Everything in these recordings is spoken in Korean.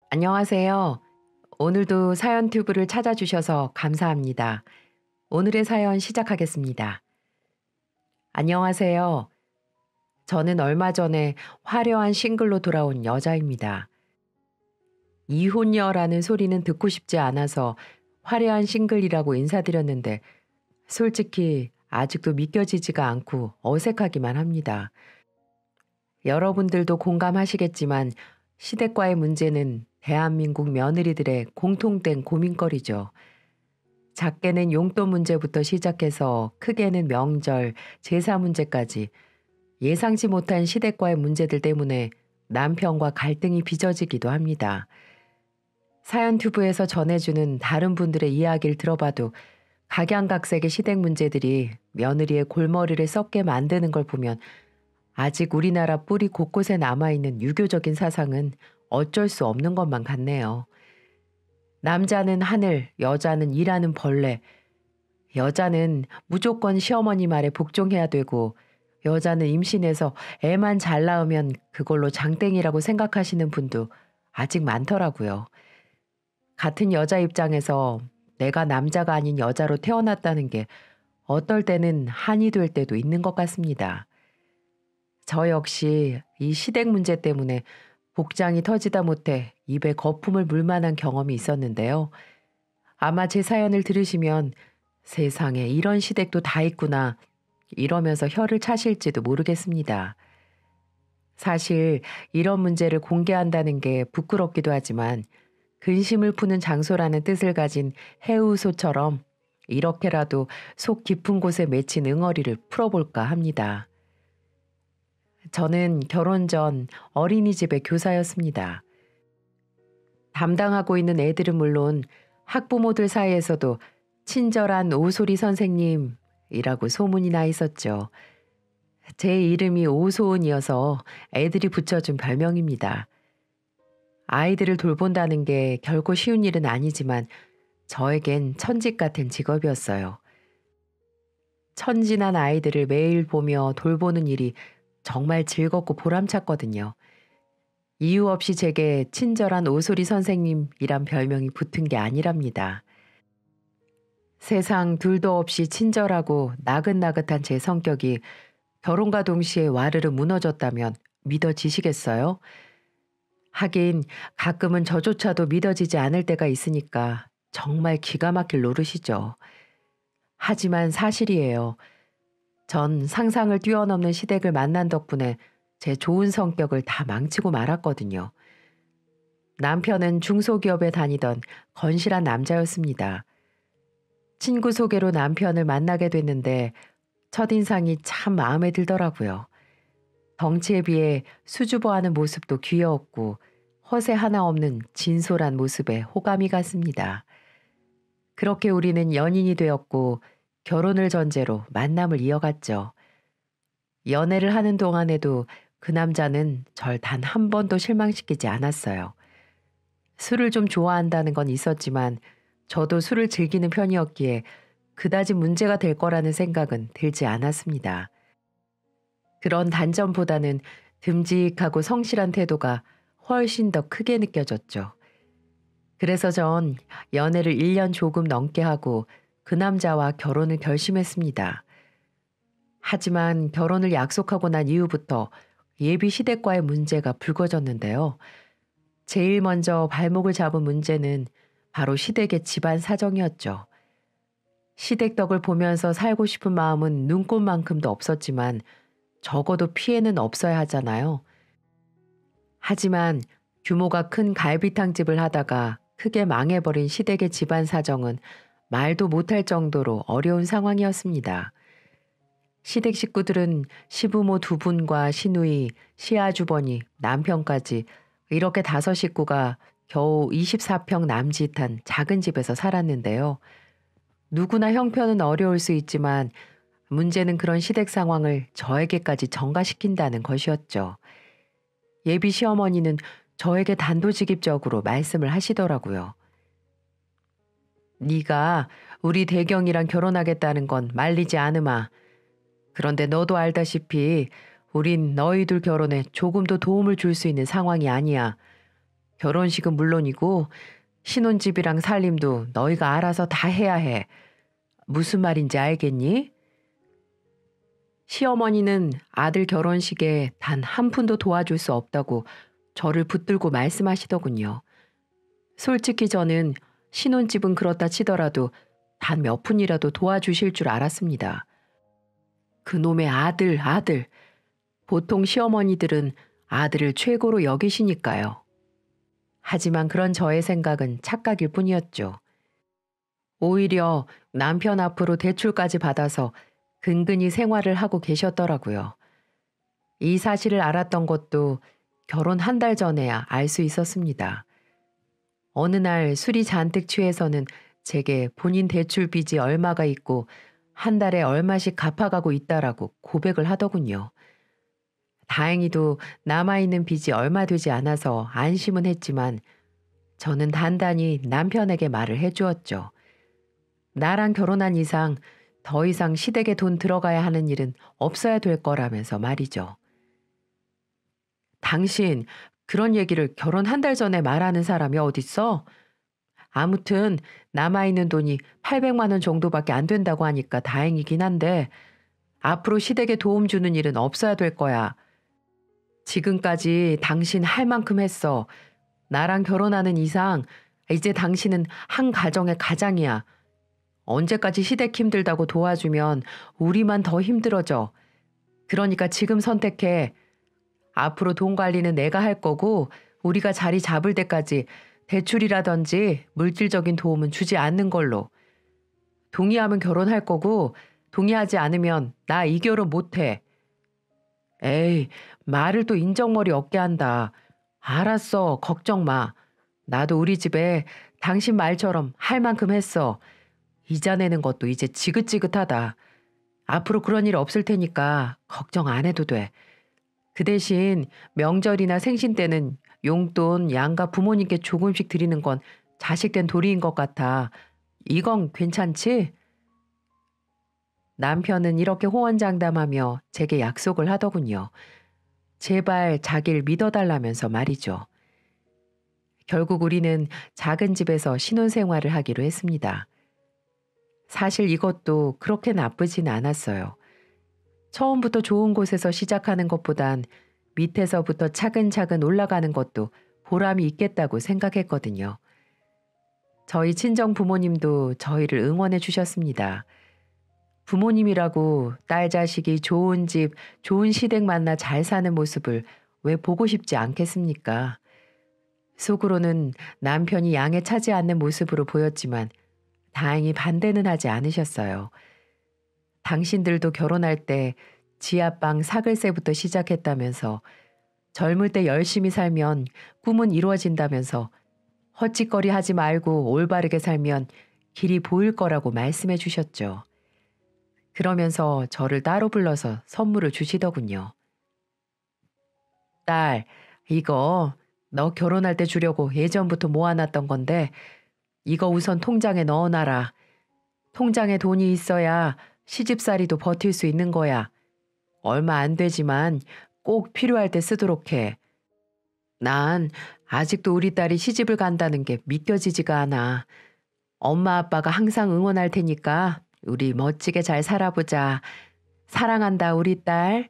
안녕하세요. 오늘도 사연 튜브를 찾아주셔서 감사합니다. 오늘의 사연 시작하겠습니다. 안녕하세요. 저는 얼마 전에 화려한 싱글로 돌아온 여자입니다. 이혼녀라는 소리는 듣고 싶지 않아서 화려한 싱글이라고 인사드렸는데 솔직히 아직도 믿겨지지가 않고 어색하기만 합니다. 여러분들도 공감하시겠지만 시댁과의 문제는 대한민국 며느리들의 공통된 고민거리죠. 작게는 용돈 문제부터 시작해서 크게는 명절, 제사 문제까지 예상치 못한 시댁과의 문제들 때문에 남편과 갈등이 빚어지기도 합니다. 사연 튜브에서 전해주는 다른 분들의 이야기를 들어봐도 각양각색의 시댁 문제들이 며느리의 골머리를 썩게 만드는 걸 보면 아직 우리나라 뿌리 곳곳에 남아있는 유교적인 사상은 어쩔 수 없는 것만 같네요. 남자는 하늘, 여자는 일하는 벌레, 여자는 무조건 시어머니 말에 복종해야 되고, 여자는 임신해서 애만 잘 낳으면 그걸로 장땡이라고 생각하시는 분도 아직 많더라고요. 같은 여자 입장에서 내가 남자가 아닌 여자로 태어났다는 게 어떨 때는 한이 될 때도 있는 것 같습니다. 저 역시 이 시댁 문제 때문에 복장이 터지다 못해 입에 거품을 물 만한 경험이 있었는데요. 아마 제 사연을 들으시면 세상에 이런 시댁도 다 있구나 이러면서 혀를 차실지도 모르겠습니다. 사실 이런 문제를 공개한다는 게 부끄럽기도 하지만 근심을 푸는 장소라는 뜻을 가진 해우소처럼 이렇게라도 속 깊은 곳에 맺힌 응어리를 풀어볼까 합니다. 저는 결혼 전 어린이집의 교사였습니다. 담당하고 있는 애들은 물론 학부모들 사이에서도 친절한 오소리 선생님이라고 소문이 나 있었죠. 제 이름이 오소은이어서 애들이 붙여준 별명입니다. 아이들을 돌본다는 게 결코 쉬운 일은 아니지만 저에겐 천직 같은 직업이었어요. 천진한 아이들을 매일 보며 돌보는 일이 정말 즐겁고 보람찼거든요. 이유 없이 제게 친절한 오소리 선생님이란 별명이 붙은 게 아니랍니다. 세상 둘도 없이 친절하고 나긋나긋한 제 성격이 결혼과 동시에 와르르 무너졌다면 믿어지시겠어요? 하긴 가끔은 저조차도 믿어지지 않을 때가 있으니까 정말 기가 막힐 노릇이죠. 하지만 사실이에요. 전 상상을 뛰어넘는 시댁을 만난 덕분에 제 좋은 성격을 다 망치고 말았거든요. 남편은 중소기업에 다니던 건실한 남자였습니다. 친구 소개로 남편을 만나게 됐는데 첫인상이 참 마음에 들더라고요. 덩치에 비해 수줍어하는 모습도 귀여웠고 허세 하나 없는 진솔한 모습에 호감이 갔습니다. 그렇게 우리는 연인이 되었고 결혼을 전제로 만남을 이어갔죠. 연애를 하는 동안에도 그 남자는 절 단 한 번도 실망시키지 않았어요. 술을 좀 좋아한다는 건 있었지만 저도 술을 즐기는 편이었기에 그다지 문제가 될 거라는 생각은 들지 않았습니다. 그런 단점보다는 듬직하고 성실한 태도가 훨씬 더 크게 느껴졌죠. 그래서 전 연애를 1년 조금 넘게 하고 그 남자와 결혼을 결심했습니다. 하지만 결혼을 약속하고 난 이후부터 예비 시댁과의 문제가 불거졌는데요. 제일 먼저 발목을 잡은 문제는 바로 시댁의 집안 사정이었죠. 시댁 덕을 보면서 살고 싶은 마음은 눈꽃만큼도 없었지만 적어도 피해는 없어야 하잖아요. 하지만 규모가 큰 갈비탕집을 하다가 크게 망해버린 시댁의 집안 사정은 말도 못할 정도로 어려운 상황이었습니다. 시댁 식구들은 시부모 두 분과 시누이, 시아주버니, 남편까지 이렇게 다섯 식구가 겨우 24평 남짓한 작은 집에서 살았는데요. 누구나 형편은 어려울 수 있지만 문제는 그런 시댁 상황을 저에게까지 전가시킨다는 것이었죠. 예비 시어머니는 저에게 단도직입적으로 말씀을 하시더라고요. 네가 우리 대경이랑 결혼하겠다는 건 말리지 않으마. 그런데 너도 알다시피 우린 너희들 결혼에 조금도 도움을 줄 수 있는 상황이 아니야. 결혼식은 물론이고 신혼집이랑 살림도 너희가 알아서 다 해야 해. 무슨 말인지 알겠니? 시어머니는 아들 결혼식에 단 한 푼도 도와줄 수 없다고 저를 붙들고 말씀하시더군요. 솔직히 저는 신혼집은 그렇다 치더라도 단 몇 푼이라도 도와주실 줄 알았습니다. 그놈의 아들. 보통 시어머니들은 아들을 최고로 여기시니까요. 하지만 그런 저의 생각은 착각일 뿐이었죠. 오히려 남편 앞으로 대출까지 받아서 근근히 생활을 하고 계셨더라고요. 이 사실을 알았던 것도 결혼 한 달 전에야 알 수 있었습니다. 어느 날 술이 잔뜩 취해서는 제게 본인 대출 빚이 얼마가 있고 한 달에 얼마씩 갚아가고 있다라고 고백을 하더군요. 다행히도 남아있는 빚이 얼마 되지 않아서 안심은 했지만 저는 단단히 남편에게 말을 해주었죠. 나랑 결혼한 이상 더 이상 시댁에 돈 들어가야 하는 일은 없어야 될 거라면서 말이죠. 당신 그런 얘기를 결혼 한 달 전에 말하는 사람이 어딨어? 아무튼 남아있는 돈이 800만 원 정도밖에 안 된다고 하니까 다행이긴 한데 앞으로 시댁에 도움 주는 일은 없어야 될 거야. 지금까지 당신 할 만큼 했어. 나랑 결혼하는 이상 이제 당신은 한 가정의 가장이야. 언제까지 시댁 힘들다고 도와주면 우리만 더 힘들어져. 그러니까 지금 선택해. 앞으로 돈 관리는 내가 할 거고 우리가 자리 잡을 때까지 대출이라든지 물질적인 도움은 주지 않는 걸로. 동의하면 결혼할 거고 동의하지 않으면 나 이 결혼 못 해. 에이, 말을 또 인정머리 없게 한다. 알았어, 걱정 마. 나도 우리 집에 당신 말처럼 할 만큼 했어. 이자 내는 것도 이제 지긋지긋하다. 앞으로 그런 일 없을 테니까 걱정 안 해도 돼. 그 대신 명절이나 생신 때는 용돈, 양가 부모님께 조금씩 드리는 건 자식된 도리인 것 같아. 이건 괜찮지? 남편은 이렇게 호언장담하며 제게 약속을 하더군요. 제발 자기를 믿어달라면서 말이죠. 결국 우리는 작은 집에서 신혼생활을 하기로 했습니다. 사실 이것도 그렇게 나쁘진 않았어요. 처음부터 좋은 곳에서 시작하는 것보단 밑에서부터 차근차근 올라가는 것도 보람이 있겠다고 생각했거든요. 저희 친정 부모님도 저희를 응원해 주셨습니다. 부모님이라고 딸 자식이 좋은 집, 좋은 시댁 만나 잘 사는 모습을 왜 보고 싶지 않겠습니까? 속으로는 남편이 양에 차지 않는 모습으로 보였지만 다행히 반대는 하지 않으셨어요. 당신들도 결혼할 때 지하방 사글세부터 시작했다면서 젊을 때 열심히 살면 꿈은 이루어진다면서 헛짓거리 하지 말고 올바르게 살면 길이 보일 거라고 말씀해 주셨죠. 그러면서 저를 따로 불러서 선물을 주시더군요. 딸, 이거 너 결혼할 때 주려고 예전부터 모아놨던 건데 이거 우선 통장에 넣어놔라. 통장에 돈이 있어야 시집살이도 버틸 수 있는 거야. 얼마 안 되지만 꼭 필요할 때 쓰도록 해. 난 아직도 우리 딸이 시집을 간다는 게 믿겨지지가 않아. 엄마 아빠가 항상 응원할 테니까 우리 멋지게 잘 살아보자. 사랑한다 우리 딸.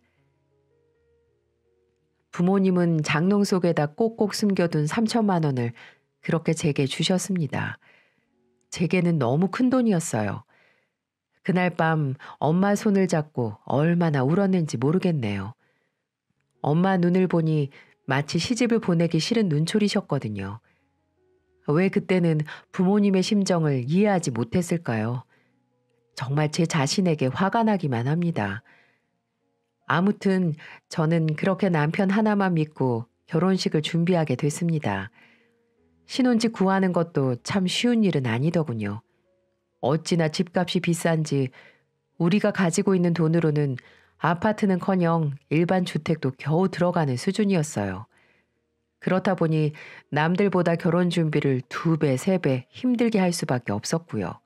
부모님은 장롱 속에다 꼭꼭 숨겨둔 3천만 원을 그렇게 제게 주셨습니다. 제게는 너무 큰 돈이었어요. 그날 밤 엄마 손을 잡고 얼마나 울었는지 모르겠네요. 엄마 눈을 보니 마치 시집을 보내기 싫은 눈초리셨거든요. 왜 그때는 부모님의 심정을 이해하지 못했을까요? 정말 제 자신에게 화가 나기만 합니다. 아무튼 저는 그렇게 남편 하나만 믿고 결혼식을 준비하게 됐습니다. 신혼집 구하는 것도 참 쉬운 일은 아니더군요. 어찌나 집값이 비싼지 우리가 가지고 있는 돈으로는 아파트는커녕 일반 주택도 겨우 들어가는 수준이었어요. 그렇다 보니 남들보다 결혼 준비를 2배, 3배 힘들게 할 수밖에 없었고요.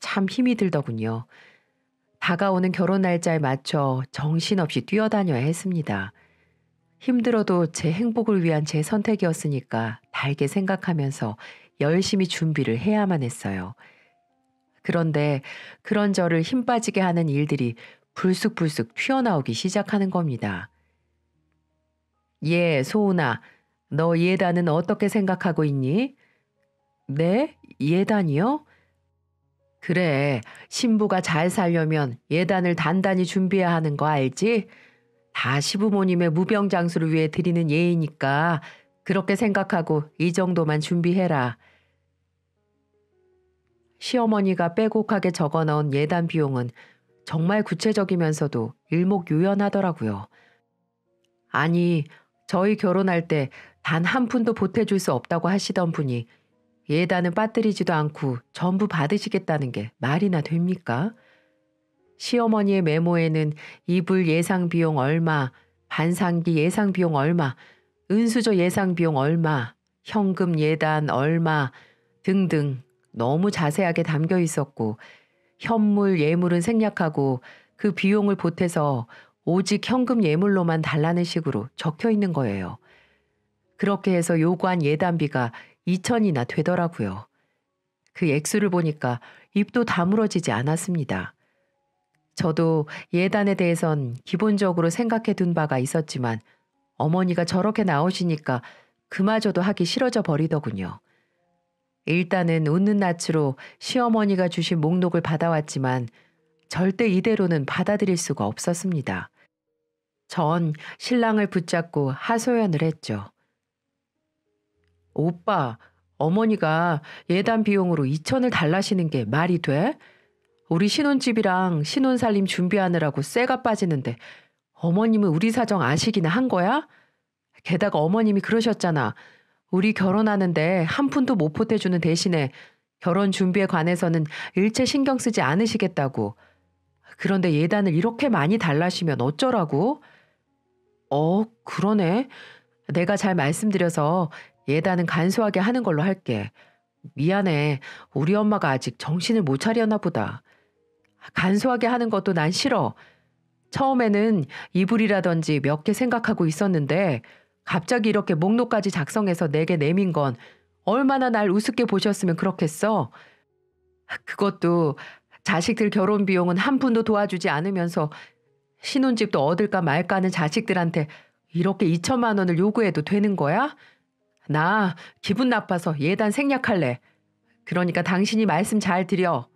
참 힘이 들더군요. 다가오는 결혼 날짜에 맞춰 정신없이 뛰어다녀야 했습니다. 힘들어도 제 행복을 위한 제 선택이었으니까 달게 생각하면서 열심히 준비를 해야만 했어요. 그런데 그런 저를 힘 빠지게 하는 일들이 불쑥불쑥 튀어나오기 시작하는 겁니다. 예, 소은아, 너 예단은 어떻게 생각하고 있니? 네? 예단이요? 그래, 신부가 잘 살려면 예단을 단단히 준비해야 하는 거 알지? 다 시부모님의 무병장수를 위해 드리는 예의니까 그렇게 생각하고 이 정도만 준비해라. 시어머니가 빼곡하게 적어 넣은 예단 비용은 정말 구체적이면서도 일목요연하더라고요. 아니, 저희 결혼할 때 단 한 푼도 보태줄 수 없다고 하시던 분이 예단은 빠뜨리지도 않고 전부 받으시겠다는 게 말이나 됩니까? 시어머니의 메모에는 이불 예상 비용 얼마, 반상기 예상 비용 얼마, 은수저 예상 비용 얼마, 현금 예단 얼마 등등 너무 자세하게 담겨 있었고 현물 예물은 생략하고 그 비용을 보태서 오직 현금 예물로만 달라는 식으로 적혀 있는 거예요. 그렇게 해서 요구한 예단비가 2천이나 되더라고요. 그 액수를 보니까 입도 다물어지지 않았습니다. 저도 예단에 대해선 기본적으로 생각해 둔 바가 있었지만 어머니가 저렇게 나오시니까 그마저도 하기 싫어져 버리더군요. 일단은 웃는 낯으로 시어머니가 주신 목록을 받아왔지만 절대 이대로는 받아들일 수가 없었습니다. 전 신랑을 붙잡고 하소연을 했죠. 오빠, 어머니가 예단 비용으로 2천을 달라시는 게 말이 돼? 우리 신혼집이랑 신혼살림 준비하느라고 쇠가 빠지는데 어머님은 우리 사정 아시기나 한 거야? 게다가 어머님이 그러셨잖아. 우리 결혼하는데 한 푼도 못 보태주는 대신에 결혼 준비에 관해서는 일체 신경 쓰지 않으시겠다고. 그런데 예단을 이렇게 많이 달라시면 어쩌라고? 그러네. 내가 잘 말씀드려서 예단은 간소하게 하는 걸로 할게. 미안해. 우리 엄마가 아직 정신을 못 차렸나 보다. 간소하게 하는 것도 난 싫어. 처음에는 이불이라든지 몇 개 생각하고 있었는데 갑자기 이렇게 목록까지 작성해서 내게 내민 건 얼마나 날 우습게 보셨으면 그렇겠어. 그것도 자식들 결혼 비용은 한 푼도 도와주지 않으면서 신혼집도 얻을까 말까 하는 자식들한테 이렇게 2천만 원을 요구해도 되는 거야? 나 기분 나빠서 예단 생략할래. 그러니까 당신이 말씀 잘 드려.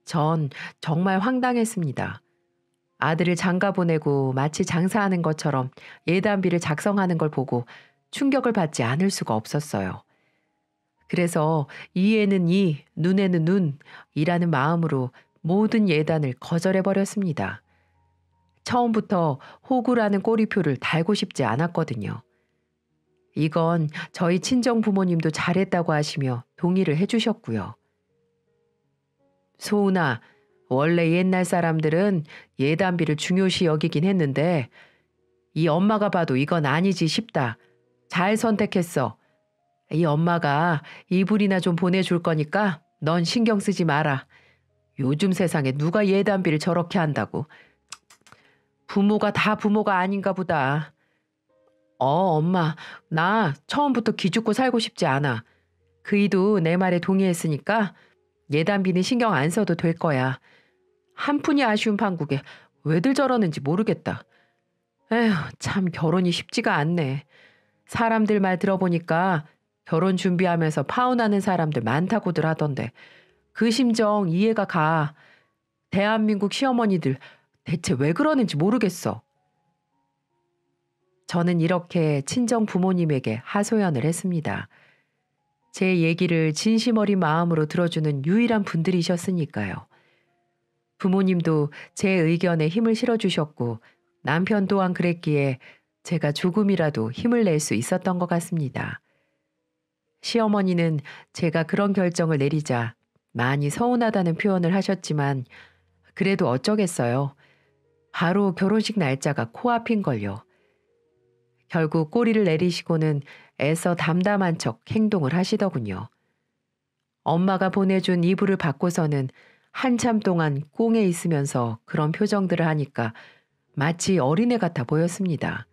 전 정말 황당했습니다. 아들을 장가 보내고 마치 장사하는 것처럼 예단비를 작성하는 걸 보고 충격을 받지 않을 수가 없었어요. 그래서 이에는 이, 눈에는 눈이라는 마음으로 모든 예단을 거절해버렸습니다. 처음부터 호구라는 꼬리표를 달고 싶지 않았거든요. 이건 저희 친정 부모님도 잘했다고 하시며 동의를 해주셨고요. 소은아, 원래 옛날 사람들은 예단비를 중요시 여기긴 했는데 이 엄마가 봐도 이건 아니지 싶다. 잘 선택했어. 이 엄마가 이불이나 좀 보내줄 거니까 넌 신경 쓰지 마라. 요즘 세상에 누가 예단비를 저렇게 한다고. 부모가 다 부모가 아닌가 보다. 엄마, 나 처음부터 기죽고 살고 싶지 않아. 그이도 내 말에 동의했으니까 예단비는 신경 안 써도 될 거야. 한 푼이 아쉬운 판국에 왜들 저러는지 모르겠다. 에휴, 참 결혼이 쉽지가 않네. 사람들 말 들어보니까 결혼 준비하면서 파혼하는 사람들 많다고들 하던데 그 심정 이해가 가. 대한민국 시어머니들 대체 왜 그러는지 모르겠어. 저는 이렇게 친정 부모님에게 하소연을 했습니다. 제 얘기를 진심 어린 마음으로 들어주는 유일한 분들이셨으니까요. 부모님도 제 의견에 힘을 실어주셨고 남편 또한 그랬기에 제가 조금이라도 힘을 낼 수 있었던 것 같습니다. 시어머니는 제가 그런 결정을 내리자 많이 서운하다는 표현을 하셨지만 그래도 어쩌겠어요. 바로 결혼식 날짜가 코앞인걸요. 결국 꼬리를 내리시고는 애써 담담한 척 행동을 하시더군요. 엄마가 보내준 이불을 받고서는 한참 동안 꽁에 있으면서 그런 표정들을 하니까 마치 어린애 같아 보였습니다.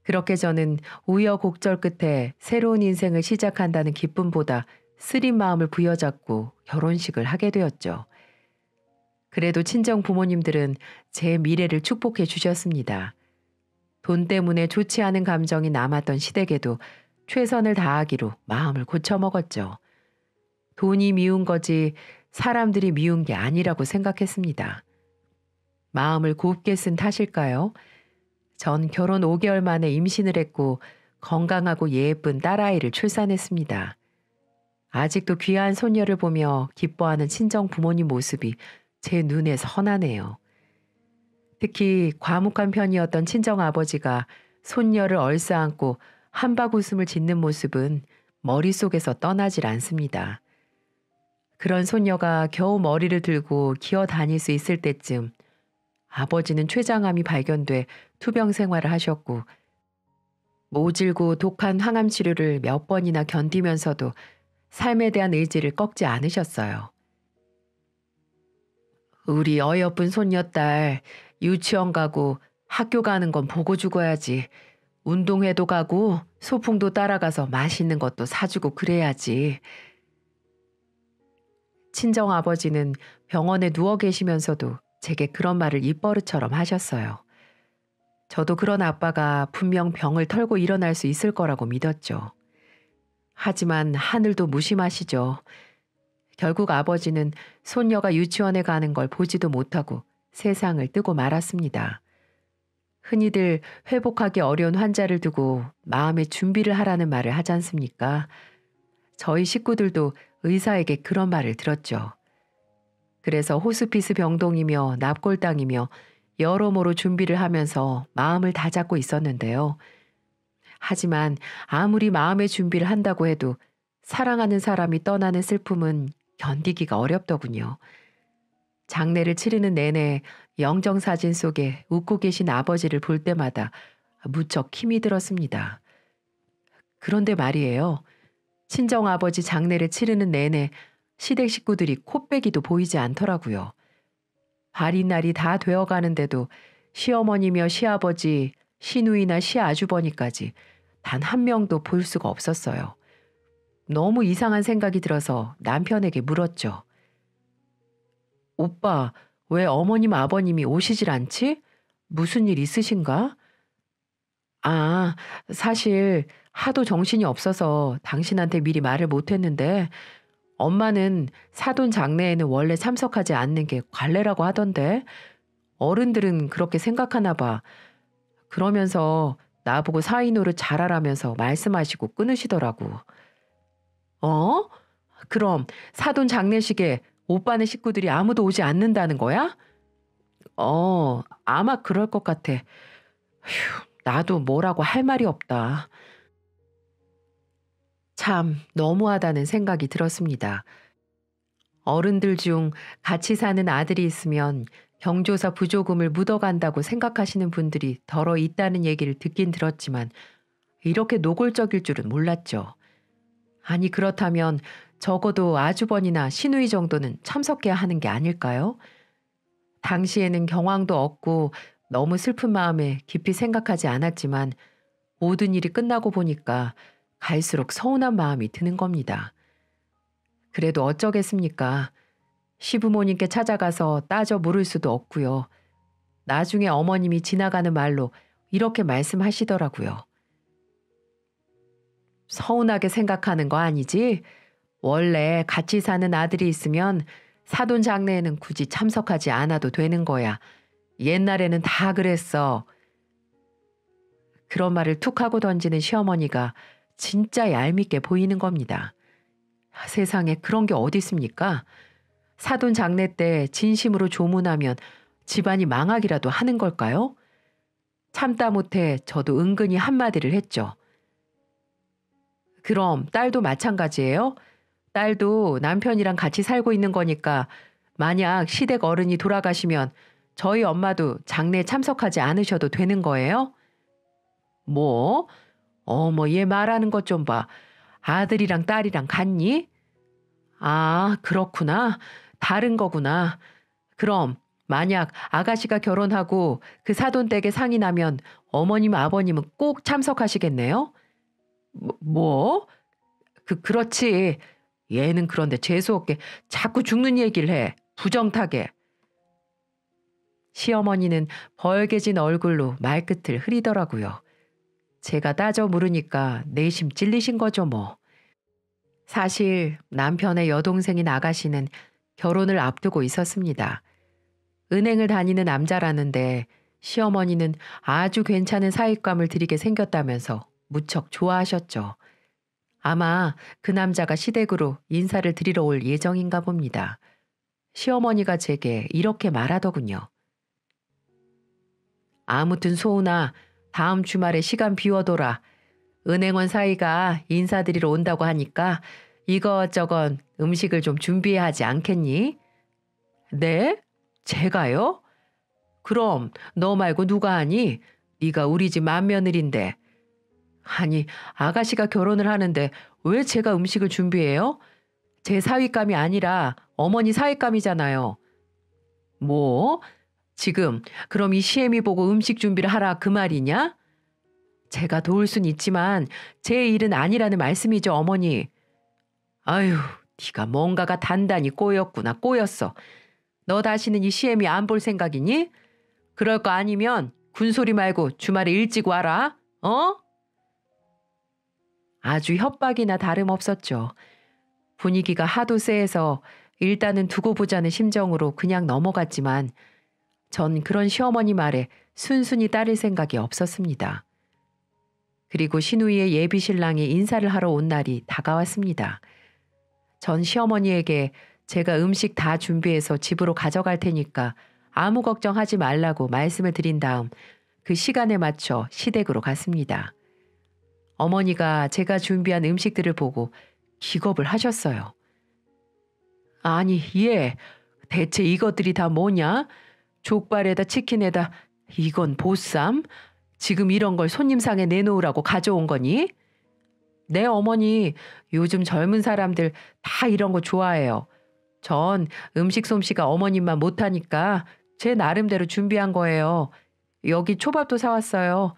그렇게 저는 우여곡절 끝에 새로운 인생을 시작한다는 기쁨보다 쓰린 마음을 부여잡고 결혼식을 하게 되었죠. 그래도 친정 부모님들은 제 미래를 축복해 주셨습니다. 돈 때문에 좋지 않은 감정이 남았던 시댁에도 최선을 다하기로 마음을 고쳐먹었죠. 돈이 미운 거지 사람들이 미운 게 아니라고 생각했습니다. 마음을 곱게 쓴 탓일까요? 전 결혼 5개월 만에 임신을 했고 건강하고 예쁜 딸아이를 출산했습니다. 아직도 귀한 손녀를 보며 기뻐하는 친정 부모님 모습이 제 눈에 선하네요. 특히 과묵한 편이었던 친정 아버지가 손녀를 얼싸안고 한박 웃음을 짓는 모습은 머릿속에서 떠나질 않습니다. 그런 손녀가 겨우 머리를 들고 기어 다닐 수 있을 때쯤 아버지는 췌장암이 발견돼 투병 생활을 하셨고 모질고 독한 항암 치료를 몇 번이나 견디면서도 삶에 대한 의지를 꺾지 않으셨어요. 우리 어여쁜 손녀딸 유치원 가고 학교 가는 건 보고 죽어야지. 운동회도 가고 소풍도 따라가서 맛있는 것도 사주고 그래야지. 친정 아버지는 병원에 누워 계시면서도 제게 그런 말을 입버릇처럼 하셨어요. 저도 그런 아빠가 분명 병을 털고 일어날 수 있을 거라고 믿었죠. 하지만 하늘도 무심하시죠. 결국 아버지는 손녀가 유치원에 가는 걸 보지도 못하고 세상을 뜨고 말았습니다. 흔히들 회복하기 어려운 환자를 두고 마음의 준비를 하라는 말을 하지 않습니까? 저희 식구들도 의사에게 그런 말을 들었죠. 그래서 호스피스 병동이며 납골당이며 여러모로 준비를 하면서 마음을 다잡고 있었는데요. 하지만 아무리 마음의 준비를 한다고 해도 사랑하는 사람이 떠나는 슬픔은 견디기가 어렵더군요. 장례를 치르는 내내 영정사진 속에 웃고 계신 아버지를 볼 때마다 무척 힘이 들었습니다. 그런데 말이에요. 친정아버지 장례를 치르는 내내 시댁 식구들이 코빼기도 보이지 않더라고요. 발인 날이 다 되어가는데도 시어머니며 시아버지, 시누이나 시아주버니까지 단 한 명도 볼 수가 없었어요. 너무 이상한 생각이 들어서 남편에게 물었죠. 오빠, 왜 어머님 아버님이 오시질 않지? 무슨 일 있으신가? 아, 사실 하도 정신이 없어서 당신한테 미리 말을 못했는데 엄마는 사돈 장례에는 원래 참석하지 않는 게 관례라고 하던데 어른들은 그렇게 생각하나 봐. 그러면서 나보고 사위 노릇 잘하라면서 말씀하시고 끊으시더라고. 어? 그럼 사돈 장례식에 오빠네 식구들이 아무도 오지 않는다는 거야? 아마 그럴 것 같아. 휴, 나도 뭐라고 할 말이 없다. 참 너무하다는 생각이 들었습니다. 어른들 중 같이 사는 아들이 있으면 경조사 부조금을 묻어간다고 생각하시는 분들이 더러 있다는 얘기를 듣긴 들었지만 이렇게 노골적일 줄은 몰랐죠. 아니 그렇다면 적어도 아주버니나 시누이 정도는 참석해야 하는 게 아닐까요? 당시에는 경황도 없고 너무 슬픈 마음에 깊이 생각하지 않았지만 모든 일이 끝나고 보니까 갈수록 서운한 마음이 드는 겁니다. 그래도 어쩌겠습니까? 시부모님께 찾아가서 따져 물을 수도 없고요. 나중에 어머님이 지나가는 말로 이렇게 말씀하시더라고요. 서운하게 생각하는 거 아니지? 원래 같이 사는 아들이 있으면 사돈 장례에는 굳이 참석하지 않아도 되는 거야. 옛날에는 다 그랬어. 그런 말을 툭 하고 던지는 시어머니가 진짜 얄밉게 보이는 겁니다. 세상에 그런 게 어디 있습니까? 사돈 장례 때 진심으로 조문하면 집안이 망하기라도 하는 걸까요? 참다 못해 저도 은근히 한마디를 했죠. 그럼 딸도 마찬가지예요? 딸도 남편이랑 같이 살고 있는 거니까 만약 시댁 어른이 돌아가시면 저희 엄마도 장례에 참석하지 않으셔도 되는 거예요? 뭐? 어머, 얘 말하는 것 좀 봐. 아들이랑 딸이랑 같니? 아, 그렇구나. 다른 거구나. 그럼 만약 아가씨가 결혼하고 그 사돈댁에 상이 나면 어머님, 아버님은 꼭 참석하시겠네요? 뭐? 그렇지. 얘는 그런데 재수없게 자꾸 죽는 얘기를 해. 부정타게. 시어머니는 벌개진 얼굴로 말끝을 흐리더라고요. 제가 따져 물으니까 내심 찔리신 거죠 뭐. 사실 남편의 여동생인 아가씨는 결혼을 앞두고 있었습니다. 은행을 다니는 남자라는데 시어머니는 아주 괜찮은 사윗감을 들이게 생겼다면서 무척 좋아하셨죠. 아마 그 남자가 시댁으로 인사를 드리러 올 예정인가 봅니다. 시어머니가 제게 이렇게 말하더군요. 아무튼 소은아, 다음 주말에 시간 비워둬라. 은행원 사이가 인사드리러 온다고 하니까 이것저것 음식을 좀 준비해야 하지 않겠니? 네? 제가요? 그럼 너 말고 누가 하니? 네가 우리 집 맏며느리인데. 아니, 아가씨가 결혼을 하는데 왜 제가 음식을 준비해요? 제 사윗감이 아니라 어머니 사윗감이잖아요. 뭐? 지금 그럼 이 시애미 보고 음식 준비를 하라 그 말이냐? 제가 도울 순 있지만 제 일은 아니라는 말씀이죠, 어머니. 아유, 네가 뭔가가 단단히 꼬였구나, 꼬였어. 너 다시는 이 시애미 안 볼 생각이니? 그럴 거 아니면 군소리 말고 주말에 일찍 와라. 어? 아주 협박이나 다름없었죠. 분위기가 하도 쎄해서 일단은 두고 보자는 심정으로 그냥 넘어갔지만 전 그런 시어머니 말에 순순히 따를 생각이 없었습니다. 그리고 신우이의 예비 신랑이 인사를 하러 온 날이 다가왔습니다. 전 시어머니에게 제가 음식 다 준비해서 집으로 가져갈 테니까 아무 걱정하지 말라고 말씀을 드린 다음 그 시간에 맞춰 시댁으로 갔습니다. 어머니가 제가 준비한 음식들을 보고 기겁을 하셨어요. 아니, 얘, 대체 이것들이 다 뭐냐? 족발에다 치킨에다 이건 보쌈? 지금 이런 걸 손님상에 내놓으라고 가져온 거니? 네, 어머니, 요즘 젊은 사람들 다 이런 거 좋아해요. 전 음식 솜씨가 어머님만 못하니까 제 나름대로 준비한 거예요. 여기 초밥도 사왔어요.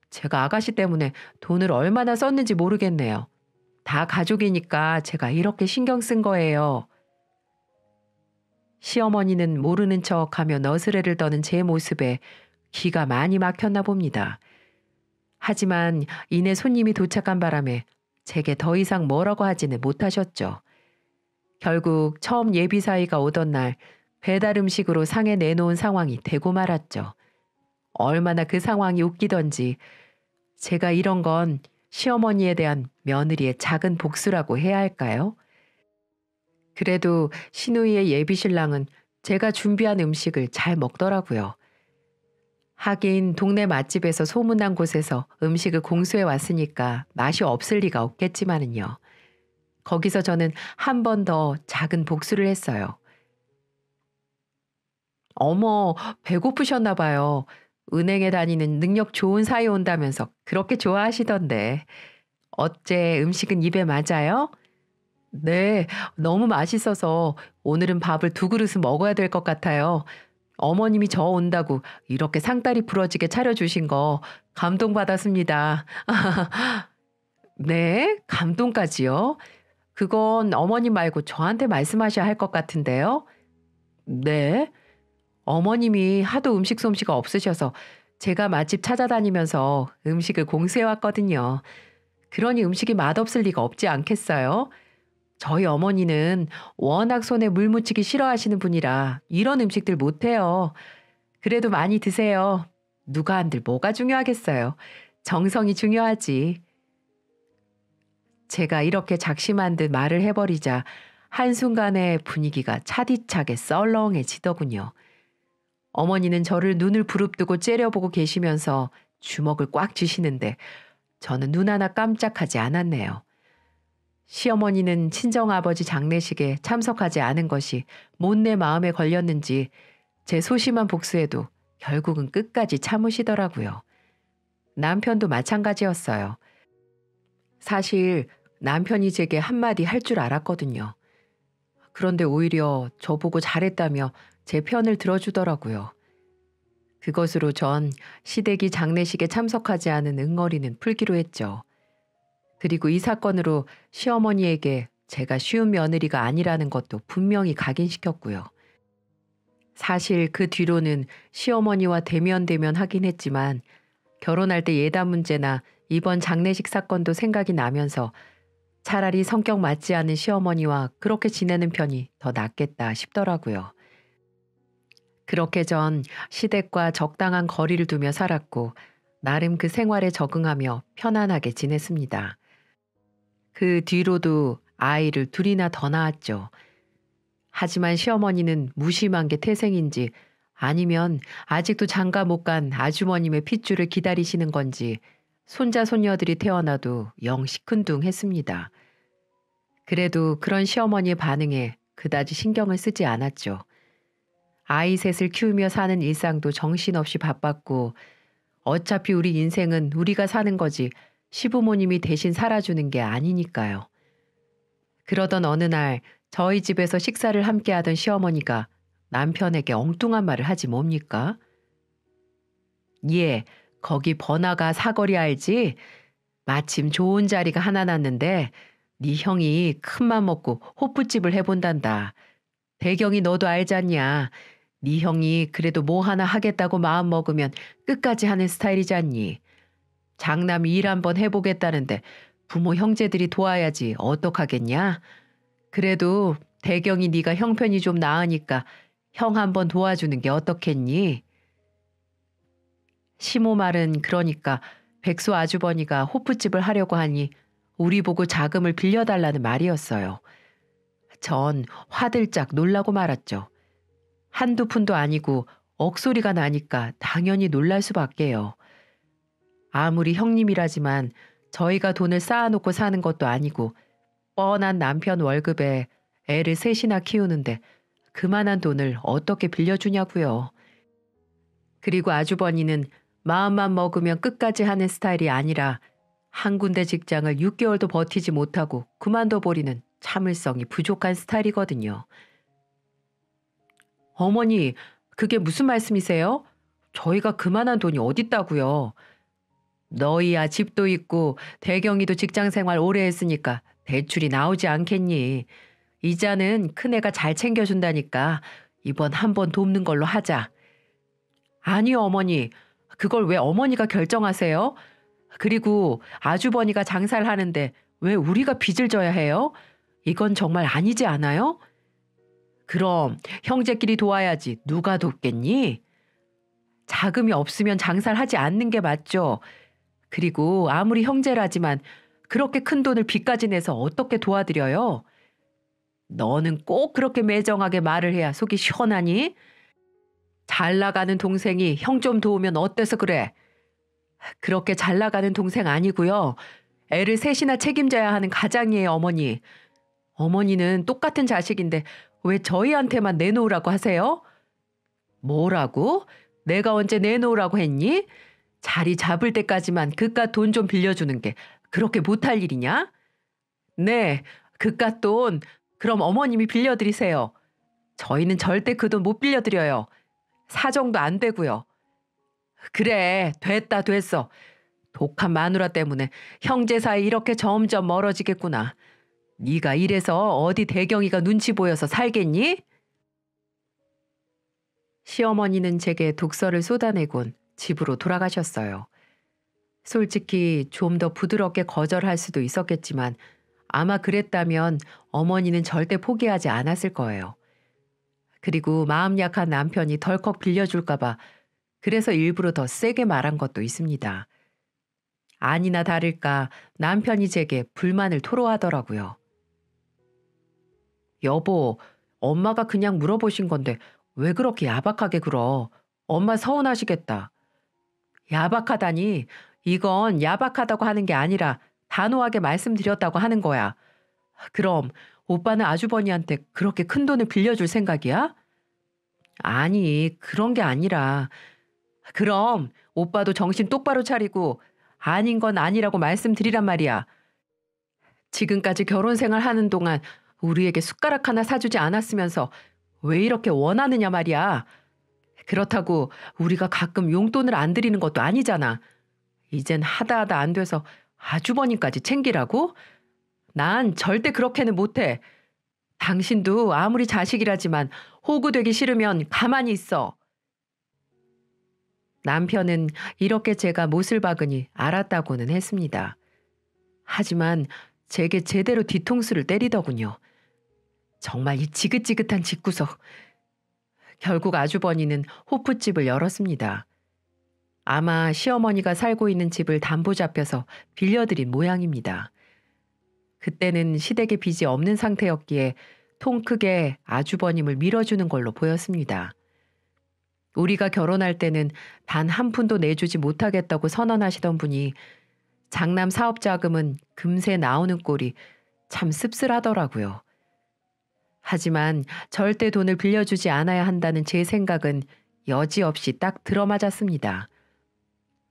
제가 아가씨 때문에 돈을 얼마나 썼는지 모르겠네요. 다 가족이니까 제가 이렇게 신경 쓴 거예요. 시어머니는 모르는 척하며 너스레를 떠는 제 모습에 기가 많이 막혔나 봅니다. 하지만 이내 손님이 도착한 바람에 제게 더 이상 뭐라고 하지는 못하셨죠. 결국 처음 예비사위가 오던 날 배달 음식으로 상에 내놓은 상황이 되고 말았죠. 얼마나 그 상황이 웃기던지 제가 이런 건 시어머니에 대한 며느리의 작은 복수라고 해야 할까요? 그래도 시누이의 예비신랑은 제가 준비한 음식을 잘 먹더라고요. 하긴 동네 맛집에서 소문난 곳에서 음식을 공수해 왔으니까 맛이 없을 리가 없겠지만은요. 거기서 저는 한 번 더 작은 복수를 했어요. 어머, 배고프셨나 봐요. 은행에 다니는 능력 좋은 사이 온다면서 그렇게 좋아하시던데. 어째 음식은 입에 맞아요? 네, 너무 맛있어서 오늘은 밥을 두 그릇은 먹어야 될 것 같아요. 어머님이 저 온다고 이렇게 상다리 부러지게 차려주신 거 감동받았습니다. 네, 감동까지요? 그건 어머님 말고 저한테 말씀하셔야 할 것 같은데요. 네, 어머님이 하도 음식 솜씨가 없으셔서 제가 맛집 찾아다니면서 음식을 공수해 왔거든요. 그러니 음식이 맛없을 리가 없지 않겠어요? 저희 어머니는 워낙 손에 물 묻히기 싫어하시는 분이라 이런 음식들 못해요. 그래도 많이 드세요. 누가 한들 뭐가 중요하겠어요. 정성이 중요하지. 제가 이렇게 작심한 듯 말을 해버리자 한순간에 분위기가 차디차게 썰렁해지더군요. 어머니는 저를 눈을 부릅뜨고 째려보고 계시면서 주먹을 꽉 쥐시는데 저는 눈 하나 깜짝하지 않았네요. 시어머니는 친정아버지 장례식에 참석하지 않은 것이 못내 마음에 걸렸는지 제 소심한 복수에도 결국은 끝까지 참으시더라고요. 남편도 그런데 오히려 저보고 잘했다며 제 편을 들어주더라고요. 그것으로 전 시댁이 장례식에 참석하지 않은 응어리는 풀기로 했죠. 그리고 이 사건으로 시어머니에게 제가 쉬운 며느리가 아니라는 것도 분명히 각인시켰고요. 사실 그 뒤로는 시어머니와 대면대면 하긴 했지만 결혼할 때 예단 문제나 이번 장례식 사건도 생각이 나면서 차라리 성격 맞지 않은 시어머니와 그렇게 지내는 편이 더 낫겠다 싶더라고요. 그렇게 전 시댁과 적당한 거리를 두며 살았고 나름 그 생활에 적응하며 편안하게 지냈습니다. 그 뒤로도 아이를 둘이나 더 낳았죠. 하지만 시어머니는 무심한 게 태생인지 아니면 아직도 장가 못 간 아주머님의 핏줄을 기다리시는 건지 손자 손녀들이 태어나도 영 시큰둥했습니다. 그래도 그런 시어머니의 반응에 그다지 신경을 쓰지 않았죠. 아이 셋을 키우며 사는 일상도 정신없이 바빴고 어차피 우리 인생은 우리가 사는 거지 시부모님이 대신 살아주는 게 아니니까요. 그러던 어느 날 저희 집에서 식사를 함께 하던 시어머니가 남편에게 엉뚱한 말을 하지 뭡니까? 예, 거기 번화가 사거리 알지? 마침 좋은 자리가 하나 났는데 네 형이 큰맘 먹고 호프집을 해본단다. 대경이 너도 알잖냐. 네 형이 그래도 뭐 하나 하겠다고 마음 먹으면 끝까지 하는 스타일이잖니. 장남이 일 한번 해보겠다는데 부모 형제들이 도와야지 어떡하겠냐. 그래도 대경이 네가 형편이 좀 나으니까 형 한번 도와주는 게 어떻겠니? 시모 말은 그러니까 백수 아주버니가 호프집을 하려고 하니 우리 보고 자금을 빌려달라는 말이었어요. 전 화들짝 놀라고 말았죠. 한두 푼도 아니고 억소리가 나니까 당연히 놀랄 수밖에요. 아무리 형님이라지만 저희가 돈을 쌓아놓고 사는 것도 아니고 뻔한 남편 월급에 애를 셋이나 키우는데 그만한 돈을 어떻게 빌려주냐고요. 그리고 아주버니는 마음만 먹으면 끝까지 하는 스타일이 아니라 한 군데 직장을 6개월도 버티지 못하고 그만둬버리는 참을성이 부족한 스타일이거든요. 어머니, 그게 무슨 말씀이세요? 저희가 그만한 돈이 어딨다고요. 너희야 집도 있고 대경이도 직장 생활 오래 했으니까 대출이 나오지 않겠니. 이자는 큰애가 잘 챙겨준다니까 이번 한 번 돕는 걸로 하자. 아니요 어머니, 그걸 왜 어머니가 결정하세요? 그리고 아주버니가 장사를 하는데 왜 우리가 빚을 져야 해요? 이건 정말 아니지 않아요? 그럼 형제끼리 도와야지 누가 돕겠니? 자금이 없으면 장사를 하지 않는 게 맞죠. 그리고 아무리 형제라지만 그렇게 큰 돈을 빚까지 내서 어떻게 도와드려요? 너는 꼭 그렇게 매정하게 말을 해야 속이 시원하니? 잘 나가는 동생이 형 좀 도우면 어때서 그래? 그렇게 잘 나가는 동생 아니고요. 애를 셋이나 책임져야 하는 가장이에요, 어머니. 어머니는 똑같은 자식인데 왜 저희한테만 내놓으라고 하세요? 뭐라고? 내가 언제 내놓으라고 했니? 자리 잡을 때까지만 그깟 돈 좀 빌려주는 게 그렇게 못할 일이냐? 네, 그깟 돈 그럼 어머님이 빌려드리세요. 저희는 절대 그 돈 못 빌려드려요. 사정도 안 되고요. 그래, 됐다 됐어. 독한 마누라 때문에 형제 사이 이렇게 점점 멀어지겠구나. 네가 이래서 어디 대경이가 눈치 보여서 살겠니? 시어머니는 제게 독서를 쏟아내곤 집으로 돌아가셨어요. 솔직히 좀 더 부드럽게 거절할 수도 있었겠지만 아마 그랬다면 어머니는 절대 포기하지 않았을 거예요. 그리고 마음 약한 남편이 덜컥 빌려줄까봐 그래서 일부러 더 세게 말한 것도 있습니다. 아니나 다를까 남편이 제게 불만을 토로하더라고요. 여보, 엄마가 그냥 물어보신 건데 왜 그렇게 야박하게 굴어? 엄마 서운하시겠다. 야박하다니, 이건 야박하다고 하는 게 아니라 단호하게 말씀드렸다고 하는 거야. 그럼 오빠는 아주버니한테 그렇게 큰 돈을 빌려줄 생각이야? 아니, 그런 게 아니라. 그럼 오빠도 정신 똑바로 차리고 아닌 건 아니라고 말씀드리란 말이야. 지금까지 결혼 생활 하는 동안 우리에게 숟가락 하나 사주지 않았으면서 왜 이렇게 원하느냐 말이야. 그렇다고 우리가 가끔 용돈을 안 드리는 것도 아니잖아. 이젠 하다 안 돼서 아주버님까지 챙기라고? 난 절대 그렇게는 못해. 당신도 아무리 자식이라지만 호구되기 싫으면 가만히 있어. 남편은 이렇게 제가 못을 박으니 알았다고는 했습니다. 하지만 제게 제대로 뒤통수를 때리더군요. 정말 이 지긋지긋한 집구석. 결국 아주버니는 호프집을 열었습니다. 아마 시어머니가 살고 있는 집을 담보 잡혀서 빌려드린 모양입니다. 그때는 시댁에 빚이 없는 상태였기에 통 크게 아주버님을 밀어주는 걸로 보였습니다. 우리가 결혼할 때는 단 한 푼도 내주지 못하겠다고 선언하시던 분이 장남 사업 자금은 금세 나오는 꼴이 참 씁쓸하더라고요. 하지만 절대 돈을 빌려주지 않아야 한다는 제 생각은 여지없이 딱 들어맞았습니다.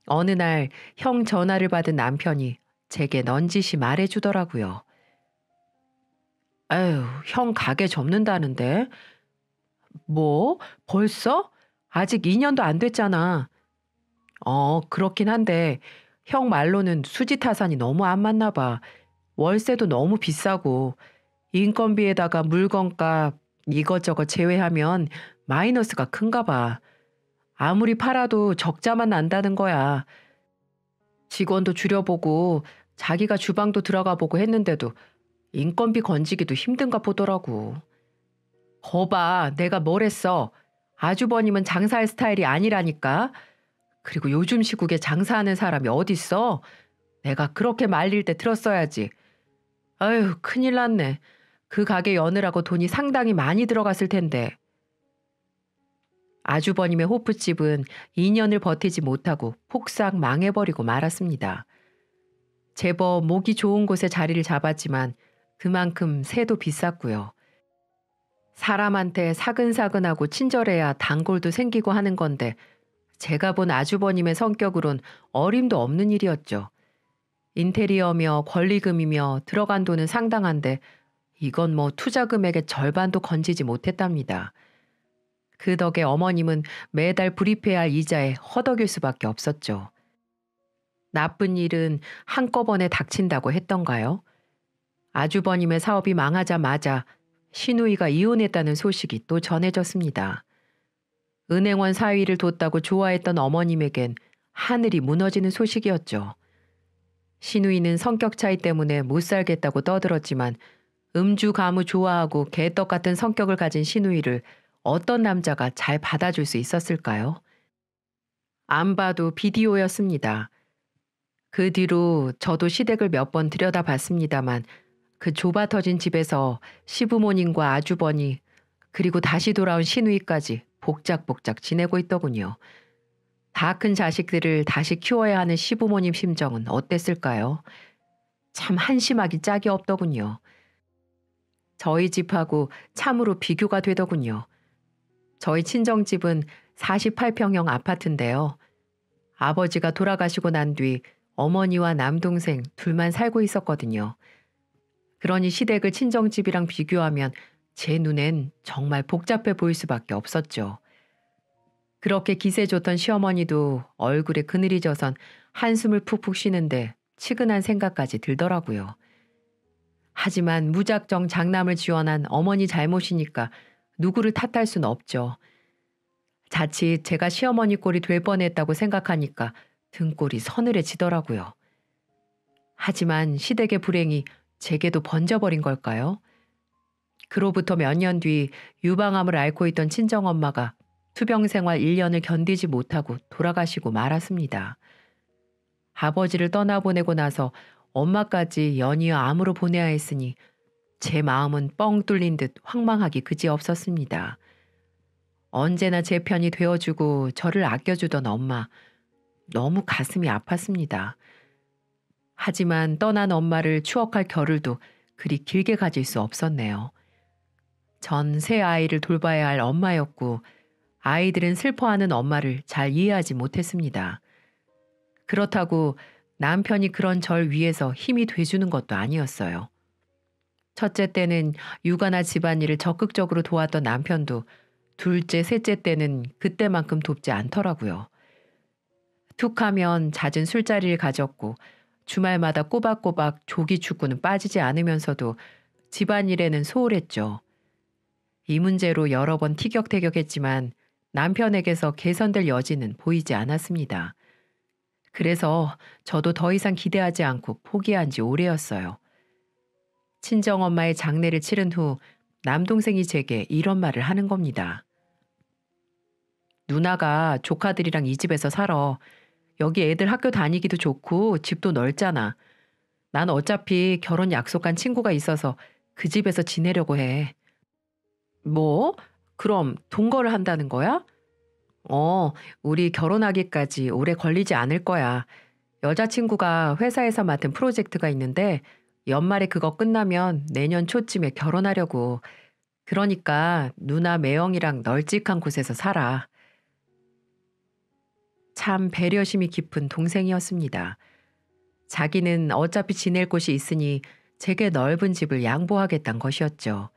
어느 날 형 전화를 받은 남편이 제게 넌지시 말해주더라고요. 에휴, 형 가게 접는다는데? 뭐? 벌써? 아직 2년도 안 됐잖아. 그렇긴 한데 형 말로는 수지 타산이 너무 안 맞나 봐. 월세도 너무 비싸고 인건비에다가 물건값 이것저것 제외하면 마이너스가 큰가 봐. 아무리 팔아도 적자만 난다는 거야. 직원도 줄여보고 자기가 주방도 들어가 보고 했는데도 인건비 건지기도 힘든가 보더라고. 거봐, 내가 뭘 했어. 아주버님은 장사할 스타일이 아니라니까. 그리고 요즘 시국에 장사하는 사람이 어딨어? 내가 그렇게 말릴 때 들었어야지. 아유, 큰일 났네. 그 가게 여느라고 돈이 상당히 많이 들어갔을 텐데. 아주버님의 호프집은 2년을 버티지 못하고 폭삭 망해버리고 말았습니다. 제법 목이 좋은 곳에 자리를 잡았지만 그만큼 세도 비쌌고요. 사람한테 사근사근하고 친절해야 단골도 생기고 하는 건데 제가 본 아주버님의 성격으론 어림도 없는 일이었죠. 인테리어며 권리금이며 들어간 돈은 상당한데 이건 뭐 투자 금액의 절반도 건지지 못했답니다. 그 덕에 어머님은 매달 불입해야 할 이자에 허덕일 수밖에 없었죠. 나쁜 일은 한꺼번에 닥친다고 했던가요? 아주버님의 사업이 망하자마자 시누이가 이혼했다는 소식이 또 전해졌습니다. 은행원 사위를 뒀다고 좋아했던 어머님에겐 하늘이 무너지는 소식이었죠. 시누이는 성격 차이 때문에 못 살겠다고 떠들었지만 음주 가무 좋아하고 개떡 같은 성격을 가진 시누이를 어떤 남자가 잘 받아줄 수 있었을까요? 안 봐도 비디오였습니다. 그 뒤로 저도 시댁을 몇 번 들여다봤습니다만 그 좁아터진 집에서 시부모님과 아주버니 그리고 다시 돌아온 시누이까지 복작복작 지내고 있더군요. 다 큰 자식들을 다시 키워야 하는 시부모님 심정은 어땠을까요? 참 한심하기 짝이 없더군요. 저희 집하고 참으로 비교가 되더군요. 저희 친정집은 48평형 아파트인데요. 아버지가 돌아가시고 난 뒤 어머니와 남동생 둘만 살고 있었거든요. 그러니 시댁을 친정집이랑 비교하면 제 눈엔 정말 복잡해 보일 수밖에 없었죠. 그렇게 기세 좋던 시어머니도 얼굴에 그늘이 져선 한숨을 푹푹 쉬는데 치근한 생각까지 들더라고요. 하지만 무작정 장남을 지원한 어머니 잘못이니까 누구를 탓할 순 없죠. 자칫 제가 시어머니 꼴이 될 뻔했다고 생각하니까 등골이 서늘해지더라고요. 하지만 시댁의 불행이 제게도 번져버린 걸까요? 그로부터 몇 년 뒤 유방암을 앓고 있던 친정엄마가 투병 생활 1년을 견디지 못하고 돌아가시고 말았습니다. 아버지를 떠나보내고 나서 엄마까지 연이어 암으로 보내야 했으니 제 마음은 뻥 뚫린 듯 황망하기 그지없었습니다. 언제나 제 편이 되어주고 저를 아껴주던 엄마, 너무 가슴이 아팠습니다. 하지만 떠난 엄마를 추억할 겨를도 그리 길게 가질 수 없었네요. 전 새 아이를 돌봐야 할 엄마였고 아이들은 슬퍼하는 엄마를 잘 이해하지 못했습니다. 그렇다고 남편이 그런 절 위해서 힘이 돼주는 것도 아니었어요. 첫째 때는 육아나 집안일을 적극적으로 도왔던 남편도 둘째, 셋째 때는 그때만큼 돕지 않더라고요. 툭 하면 잦은 술자리를 가졌고 주말마다 꼬박꼬박 조기 축구는 빠지지 않으면서도 집안일에는 소홀했죠. 이 문제로 여러 번 티격태격했지만 남편에게서 개선될 여지는 보이지 않았습니다. 그래서 저도 더 이상 기대하지 않고 포기한 지 오래였어요. 친정엄마의 장례를 치른 후 남동생이 제게 이런 말을 하는 겁니다. 누나가 조카들이랑 이 집에서 살아. 여기 애들 학교 다니기도 좋고 집도 넓잖아. 난 어차피 결혼 약속한 친구가 있어서 그 집에서 지내려고 해. 뭐? 그럼 동거를 한다는 거야? 어, 우리 결혼하기까지 오래 걸리지 않을 거야. 여자친구가 회사에서 맡은 프로젝트가 있는데 연말에 그거 끝나면 내년 초쯤에 결혼하려고. 그러니까 누나 매형이랑 널찍한 곳에서 살아. 참 배려심이 깊은 동생이었습니다. 자기는 어차피 지낼 곳이 있으니 제게 넓은 집을 양보하겠다는 것이었죠.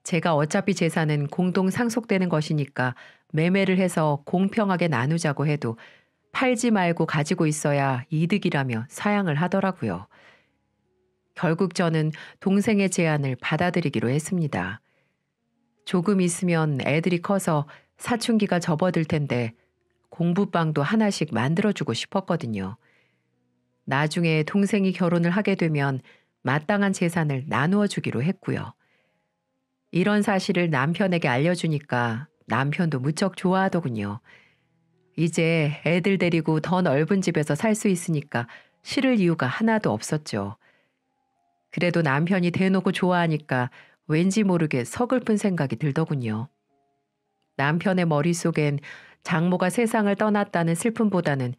제가 어차피 재산은 공동 상속되는 것이니까 매매를 해서 공평하게 나누자고 해도 팔지 말고 가지고 있어야 이득이라며 사양을 하더라고요. 결국 저는 동생의 제안을 받아들이기로 했습니다. 조금 있으면 애들이 커서 사춘기가 접어들 텐데 공부방도 하나씩 만들어주고 싶었거든요. 나중에 동생이 결혼을 하게 되면 마땅한 재산을 나누어 주기로 했고요. 이런 사실을 남편에게 알려주니까 남편도 무척 좋아하더군요. 이제 애들 데리고 더 넓은 집에서 살 수 있으니까 싫을 이유가 하나도 없었죠. 그래도 남편이 대놓고 좋아하니까 왠지 모르게 서글픈 생각이 들더군요. 남편의 머릿속엔 장모가 세상을 떠났다는 슬픔보다는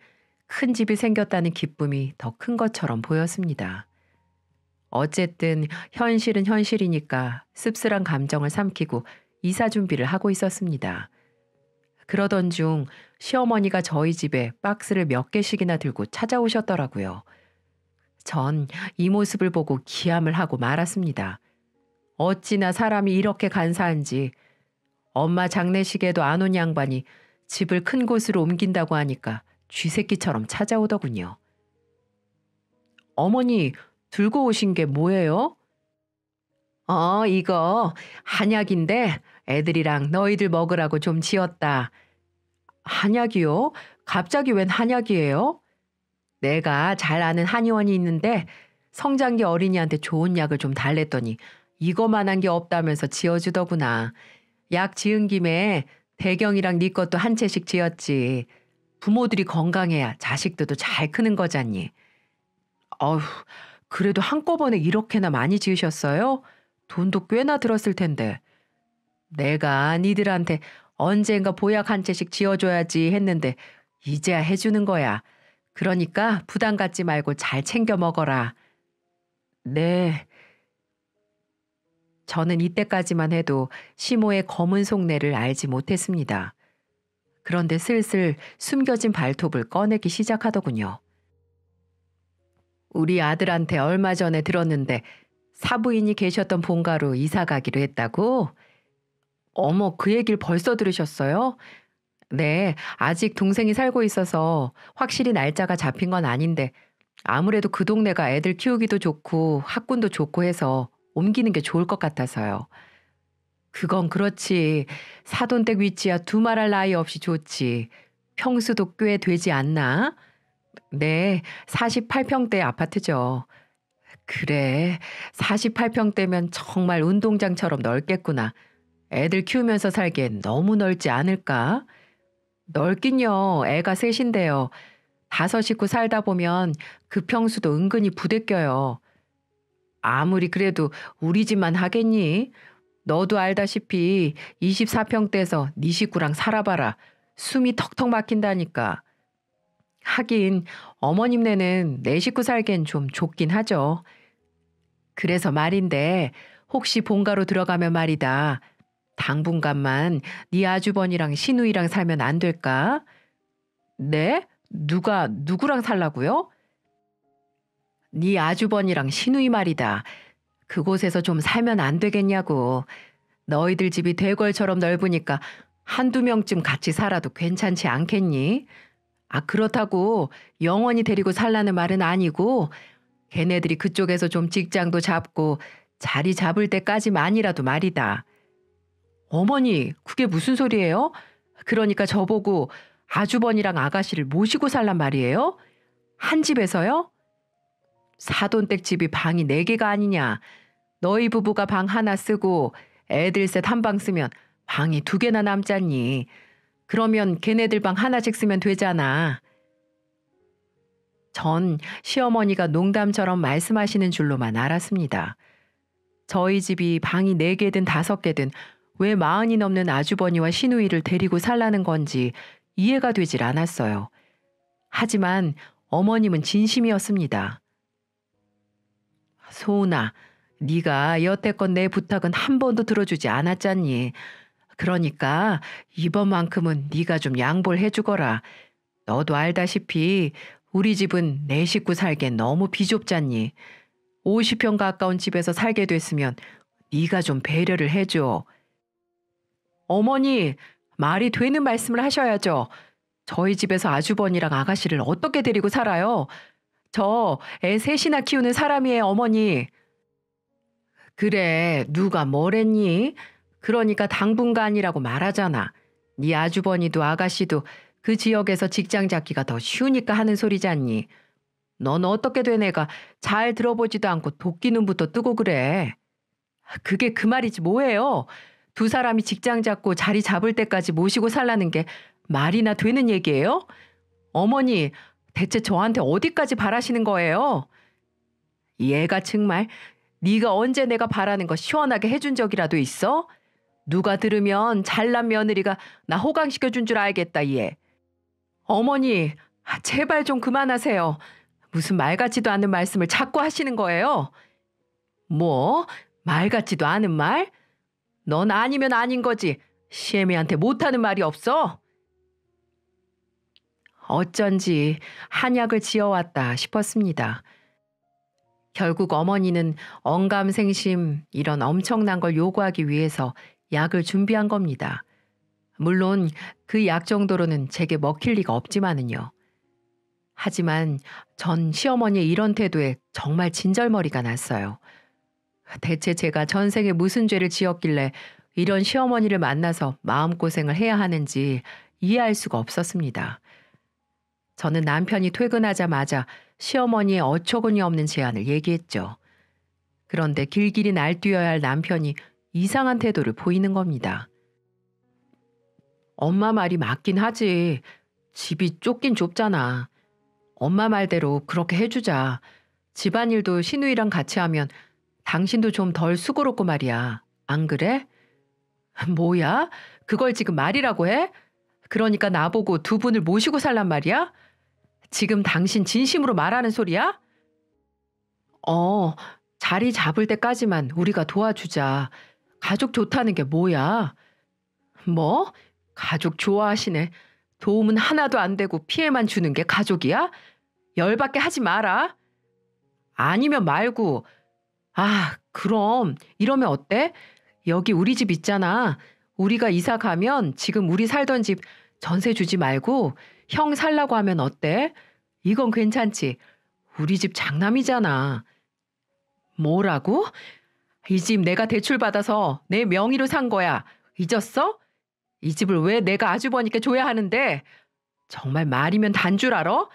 큰 집이 생겼다는 기쁨이 더 큰 것처럼 보였습니다. 어쨌든 현실은 현실이니까 씁쓸한 감정을 삼키고 이사 준비를 하고 있었습니다. 그러던 중 시어머니가 저희 집에 박스를 몇 개씩이나 들고 찾아오셨더라고요. 전 이 모습을 보고 기함을 하고 말았습니다. 어찌나 사람이 이렇게 간사한지. 엄마 장례식에도 안 온 양반이 집을 큰 곳으로 옮긴다고 하니까 쥐새끼처럼 찾아오더군요. 어머니, 들고 오신 게 뭐예요? 이거 한약인데 애들이랑 너희들 먹으라고 좀 지었다. 한약이요? 갑자기 웬 한약이에요? 내가 잘 아는 한의원이 있는데 성장기 어린이한테 좋은 약을 좀 달랬더니 이거만한 게 없다면서 지어주더구나. 약 지은 김에 대경이랑 네 것도 한 채씩 지었지. 부모들이 건강해야 자식들도 잘 크는 거잖니. 어휴, 그래도 한꺼번에 이렇게나 많이 지으셨어요? 돈도 꽤나 들었을 텐데. 내가 니들한테 언젠가 보약 한 채씩 지어줘야지 했는데 이제야 해주는 거야. 그러니까 부담 갖지 말고 잘 챙겨 먹어라. 네. 저는 이때까지만 해도 시모의 검은 속내를 알지 못했습니다. 그런데 슬슬 숨겨진 발톱을 꺼내기 시작하더군요. 우리 아들한테 얼마 전에 들었는데 사부인이 계셨던 본가로 이사 가기로 했다고? 어머, 그 얘기를 벌써 들으셨어요? 네, 아직 동생이 살고 있어서 확실히 날짜가 잡힌 건 아닌데 아무래도 그 동네가 애들 키우기도 좋고 학군도 좋고 해서 옮기는 게 좋을 것 같아서요. 그건 그렇지. 사돈댁 위치야 두말할 나위 없이 좋지. 평수도 꽤 되지 않나? 네, 48평대 아파트죠. 그래, 48평대면 정말 운동장처럼 넓겠구나. 애들 키우면서 살기엔 너무 넓지 않을까? 넓긴요. 애가 셋인데요. 5식구 살다 보면 그 평수도 은근히 부대껴요. 아무리 그래도 우리 집만 하겠니? 너도 알다시피 24평대에서 네 식구랑 살아봐라. 숨이 턱턱 막힌다니까. 하긴 어머님네는 내 식구 살기엔 좀 좁긴 하죠. 그래서 말인데 혹시 본가로 들어가면 말이다. 당분간만 네 아주버니랑 시누이랑 살면 안 될까? 네? 누구랑 살라고요? 네 아주버니랑 시누이 말이다. 그곳에서 좀 살면 안 되겠냐고. 너희들 집이 대궐처럼 넓으니까 한두 명쯤 같이 살아도 괜찮지 않겠니? 아, 그렇다고 영원히 데리고 살라는 말은 아니고 걔네들이 그쪽에서 좀 직장도 잡고 자리 잡을 때까지만이라도 말이다. 어머니, 그게 무슨 소리예요? 그러니까 저보고 아주버니랑 아가씨를 모시고 살란 말이에요? 한 집에서요? 사돈댁 집이 방이 4개가 아니냐. 너희 부부가 방 하나 쓰고 애들 셋 한 방 쓰면 방이 2개나 남잖니. 그러면 걔네들 방 하나씩 쓰면 되잖아. 전 시어머니가 농담처럼 말씀하시는 줄로만 알았습니다. 저희 집이 방이 4개든 5개든 왜 40이 넘는 아주버니와 시누이를 데리고 살라는 건지 이해가 되질 않았어요. 하지만 어머님은 진심이었습니다. 소은아, 네가 여태껏 내 부탁은 한 번도 들어주지 않았잖니. 그러니까 이번만큼은 네가 좀 양보를 해주거라. 너도 알다시피 우리 집은 내 식구 살기엔 너무 비좁잖니. 50평 가까운 집에서 살게 됐으면 네가 좀 배려를 해줘. 어머니, 말이 되는 말씀을 하셔야죠. 저희 집에서 아주버니랑 아가씨를 어떻게 데리고 살아요? 저 애 셋이나 키우는 사람이에요, 어머니. 그래, 누가 뭐랬니? 그러니까 당분간이라고 말하잖아. 네 아주버니도 아가씨도 그 지역에서 직장 잡기가 더 쉬우니까 하는 소리잖니. 넌 어떻게 된 애가 잘 들어보지도 않고 도끼 눈부터 뜨고 그래. 그게 그 말이지 뭐예요. 두 사람이 직장 잡고 자리 잡을 때까지 모시고 살라는 게 말이나 되는 얘기예요? 어머니, 대체 저한테 어디까지 바라시는 거예요? 얘가 정말 네가 언제 내가 바라는 거 시원하게 해준 적이라도 있어? 누가 들으면 잘난 며느리가 나 호강시켜준 줄 알겠다 얘. 어머니, 제발 좀 그만하세요. 무슨 말 같지도 않은 말씀을 자꾸 하시는 거예요? 뭐? 말 같지도 않은 말? 넌 아니면 아닌 거지. 시애미한테 못하는 말이 없어? 어쩐지 한약을 지어왔다 싶었습니다. 결국 어머니는 언감생심 이런 엄청난 걸 요구하기 위해서 약을 준비한 겁니다. 물론 그 약 정도로는 제게 먹힐 리가 없지만은요. 하지만 전 시어머니의 이런 태도에 정말 진절머리가 났어요. 대체 제가 전생에 무슨 죄를 지었길래 이런 시어머니를 만나서 마음고생을 해야 하는지 이해할 수가 없었습니다. 저는 남편이 퇴근하자마자 시어머니의 어처구니 없는 제안을 얘기했죠. 그런데 길길이 날뛰어야 할 남편이 이상한 태도를 보이는 겁니다. 엄마 말이 맞긴 하지. 집이 좁긴 좁잖아. 엄마 말대로 그렇게 해주자. 집안일도 시누이랑 같이 하면 당신도 좀 덜 수고롭고 말이야. 안 그래? 뭐야? 그걸 지금 말이라고 해? 그러니까 나보고 두 분을 모시고 살란 말이야? 지금 당신 진심으로 말하는 소리야? 어, 자리 잡을 때까지만 우리가 도와주자. 가족 좋다는 게 뭐야? 뭐? 가족 좋아하시네. 도움은 하나도 안 되고 피해만 주는 게 가족이야? 열받게 하지 마라. 아니면 말고. 아, 그럼 이러면 어때? 여기 우리 집 있잖아. 우리가 이사 가면 지금 우리 살던 집 전세 주지 말고 형 살라고 하면 어때? 이건 괜찮지. 우리 집 장남이잖아. 뭐라고? 이 집 내가 대출받아서 내 명의로 산 거야. 잊었어? 이 집을 왜 내가 아주버니께 줘야 하는데? 정말 말이면 단 줄 알아?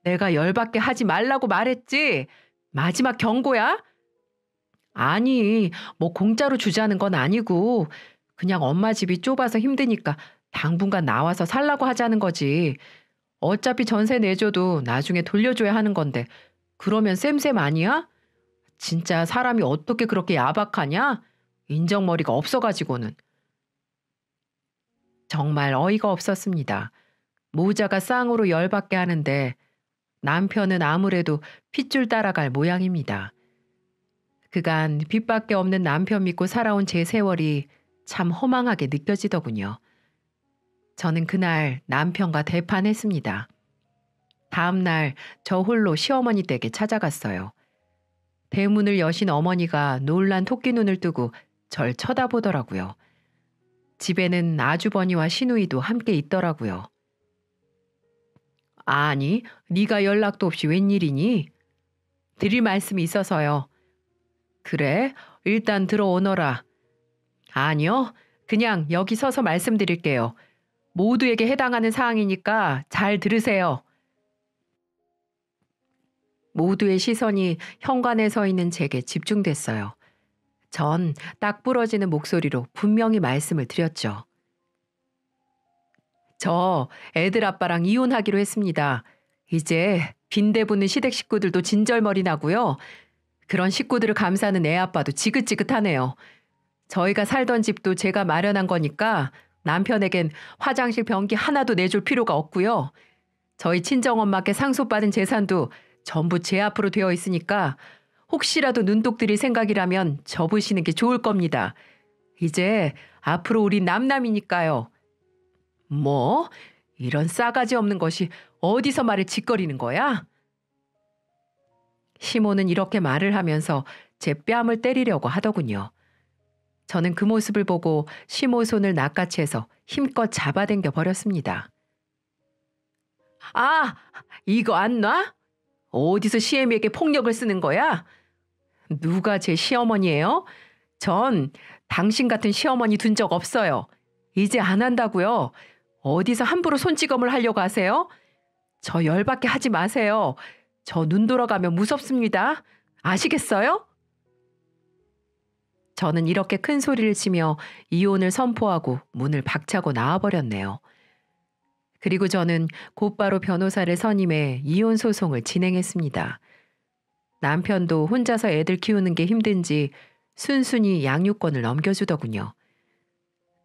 내가 열받게 하지 말라고 말했지. 마지막 경고야? 아니, 뭐 공짜로 주자는 건 아니고 그냥 엄마 집이 좁아서 힘드니까 당분간 나와서 살라고 하자는 거지. 어차피 전세 내줘도 나중에 돌려줘야 하는 건데 그러면 쌤쌤 아니야? 진짜 사람이 어떻게 그렇게 야박하냐? 인정머리가 없어가지고는. 정말 어이가 없었습니다. 모자가 쌍으로 열받게 하는데 남편은 아무래도 핏줄 따라갈 모양입니다. 그간 빚밖에 없는 남편 믿고 살아온 제 세월이 참 허망하게 느껴지더군요. 저는 그날 남편과 대판했습니다. 다음 날 저 홀로 시어머니 댁에 찾아갔어요. 대문을 여신 어머니가 놀란 토끼 눈을 뜨고 절 쳐다보더라고요. 집에는 아주버니와 시누이도 함께 있더라고요. 아니, 네가 연락도 없이 웬일이니? 드릴 말씀이 있어서요. 그래? 일단 들어오너라. 아니요. 그냥 여기 서서 말씀드릴게요. 모두에게 해당하는 사항이니까 잘 들으세요. 모두의 시선이 현관에 서 있는 제게 집중됐어요. 전 딱 부러지는 목소리로 분명히 말씀을 드렸죠. 저 애들 아빠랑 이혼하기로 했습니다. 이제 빈대 붙는 시댁 식구들도 진절머리 나고요. 그런 식구들을 감싸는 애 아빠도 지긋지긋하네요. 저희가 살던 집도 제가 마련한 거니까 남편에겐 화장실 변기 하나도 내줄 필요가 없고요. 저희 친정엄마께 상속받은 재산도 전부 제 앞으로 되어 있으니까 혹시라도 눈독 들일 생각이라면 접으시는 게 좋을 겁니다. 이제 앞으로 우린 남남이니까요. 뭐? 이런 싸가지 없는 것이 어디서 말을 짓거리는 거야? 시모는 이렇게 말을 하면서 제 뺨을 때리려고 하더군요. 저는 그 모습을 보고 시모 손을 낚아채서 힘껏 잡아당겨 버렸습니다. 아, 이거 안 놔? 어디서 시애미에게 폭력을 쓰는 거야? 누가 제 시어머니예요? 전 당신 같은 시어머니 둔 적 없어요. 이제 안 한다고요. 어디서 함부로 손찌검을 하려고 하세요? 저 열받게 하지 마세요. 저 눈 돌아가면 무섭습니다. 아시겠어요? 저는 이렇게 큰 소리를 치며 이혼을 선포하고 문을 박차고 나와버렸네요. 그리고 저는 곧바로 변호사를 선임해 이혼 소송을 진행했습니다. 남편도 혼자서 애들 키우는 게 힘든지 순순히 양육권을 넘겨주더군요.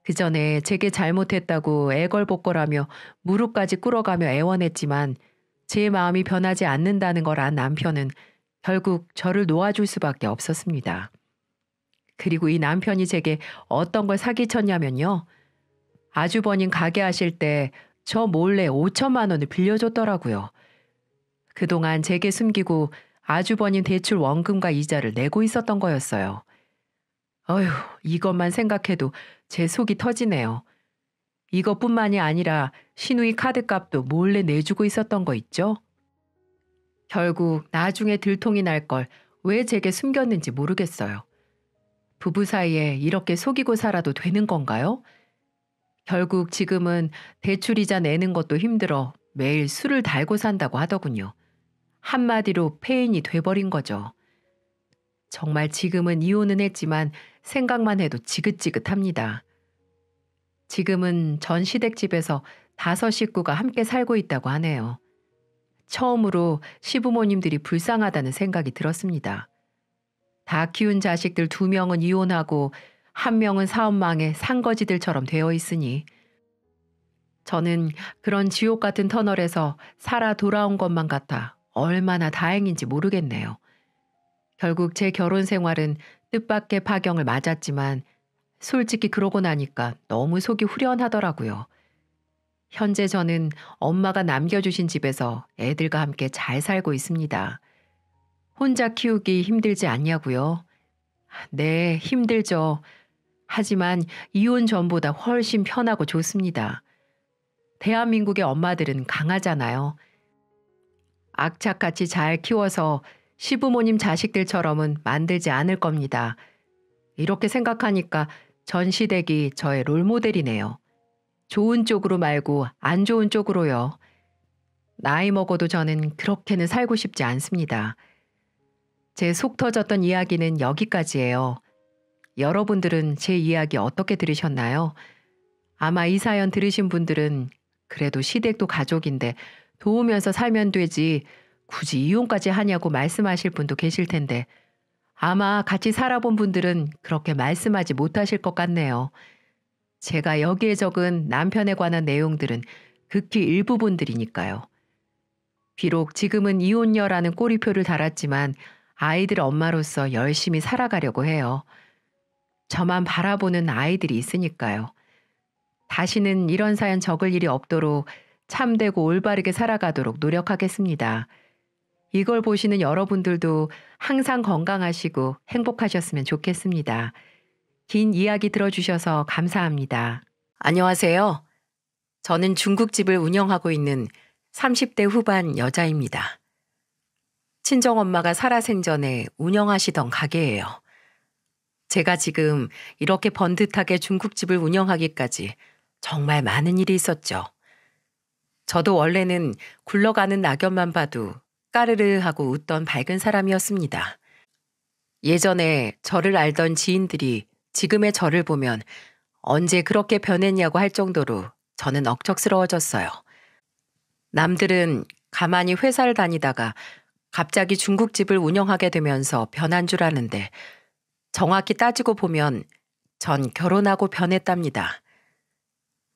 그 전에 제게 잘못했다고 애걸복걸하며 무릎까지 꿇어가며 애원했지만 제 마음이 변하지 않는다는 걸 안 남편은 결국 저를 놓아줄 수밖에 없었습니다. 그리고 이 남편이 제게 어떤 걸 사기쳤냐면요. 아주버님 가게 하실 때 저 몰래 5천만 원을 빌려줬더라고요. 그동안 제게 숨기고 아주버님 대출 원금과 이자를 내고 있었던 거였어요. 어휴, 이것만 생각해도 제 속이 터지네요. 이것뿐만이 아니라 시누이 카드값도 몰래 내주고 있었던 거 있죠? 결국 나중에 들통이 날 걸 왜 제게 숨겼는지 모르겠어요. 부부 사이에 이렇게 속이고 살아도 되는 건가요? 결국 지금은 대출이자 내는 것도 힘들어 매일 술을 달고 산다고 하더군요. 한마디로 폐인이 돼버린 거죠. 정말 지금은 이혼은 했지만 생각만 해도 지긋지긋합니다. 지금은 전 시댁집에서 5 식구가 함께 살고 있다고 하네요. 처음으로 시부모님들이 불쌍하다는 생각이 들었습니다. 다 키운 자식들 2명은 이혼하고 1명은 사업망에 산거지들처럼 되어 있으니 저는 그런 지옥 같은 터널에서 살아 돌아온 것만 같아 얼마나 다행인지 모르겠네요. 결국 제 결혼 생활은 뜻밖의 파경을 맞았지만 솔직히 그러고 나니까 너무 속이 후련하더라고요. 현재 저는 엄마가 남겨주신 집에서 애들과 함께 잘 살고 있습니다. 혼자 키우기 힘들지 않냐고요? 네, 힘들죠. 하지만 이혼 전보다 훨씬 편하고 좋습니다. 대한민국의 엄마들은 강하잖아요. 악착같이 잘 키워서 시부모님 자식들처럼은 만들지 않을 겁니다. 이렇게 생각하니까 전 시댁이 저의 롤모델이네요. 좋은 쪽으로 말고 안 좋은 쪽으로요. 나이 먹어도 저는 그렇게는 살고 싶지 않습니다. 제 속 터졌던 이야기는 여기까지예요. 여러분들은 제 이야기 어떻게 들으셨나요? 아마 이 사연 들으신 분들은 그래도 시댁도 가족인데 도우면서 살면 되지 굳이 이혼까지 하냐고 말씀하실 분도 계실 텐데 아마 같이 살아본 분들은 그렇게 말씀하지 못하실 것 같네요. 제가 여기에 적은 남편에 관한 내용들은 극히 일부분들이니까요. 비록 지금은 이혼녀라는 꼬리표를 달았지만 아이들 엄마로서 열심히 살아가려고 해요. 저만 바라보는 아이들이 있으니까요. 다시는 이런 사연 적을 일이 없도록 참되고 올바르게 살아가도록 노력하겠습니다. 이걸 보시는 여러분들도 항상 건강하시고 행복하셨으면 좋겠습니다. 긴 이야기 들어주셔서 감사합니다. 안녕하세요. 저는 중국집을 운영하고 있는 30대 후반 여자입니다. 친정엄마가 살아생전에 운영하시던 가게예요. 제가 지금 이렇게 번듯하게 중국집을 운영하기까지 정말 많은 일이 있었죠. 저도 원래는 굴러가는 낙엽만 봐도 까르르 하고 웃던 밝은 사람이었습니다. 예전에 저를 알던 지인들이 지금의 저를 보면 언제 그렇게 변했냐고 할 정도로 저는 억척스러워졌어요. 남들은 가만히 회사를 다니다가 갑자기 중국집을 운영하게 되면서 변한 줄 아는데 정확히 따지고 보면 전 결혼하고 변했답니다.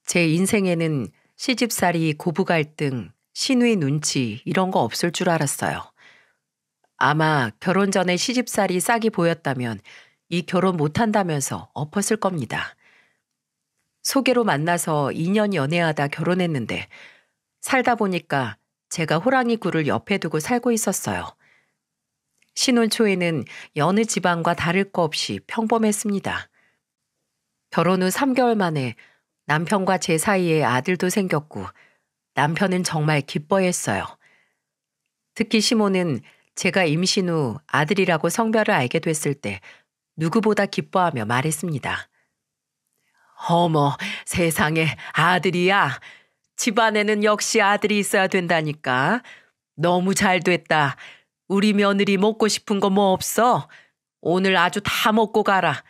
제 인생에는 시집살이, 고부 갈등, 시누이 눈치 이런 거 없을 줄 알았어요. 아마 결혼 전에 시집살이 싹이 보였다면 이 결혼 못한다면서 엎었을 겁니다. 소개로 만나서 2년 연애하다 결혼했는데 살다 보니까 제가 호랑이 굴을 옆에 두고 살고 있었어요. 신혼 초에는 여느 집안과 다를 거 없이 평범했습니다. 결혼 후 3개월 만에 남편과 제 사이에 아들도 생겼고 남편은 정말 기뻐했어요. 특히 시모는 제가 임신 후 아들이라고 성별을 알게 됐을 때 누구보다 기뻐하며 말했습니다. 어머, 세상에 아들이야. 집안에는 역시 아들이 있어야 된다니까. 너무 잘 됐다. 우리 며느리 먹고 싶은 거 뭐 없어? 오늘 아주 다 먹고 가라.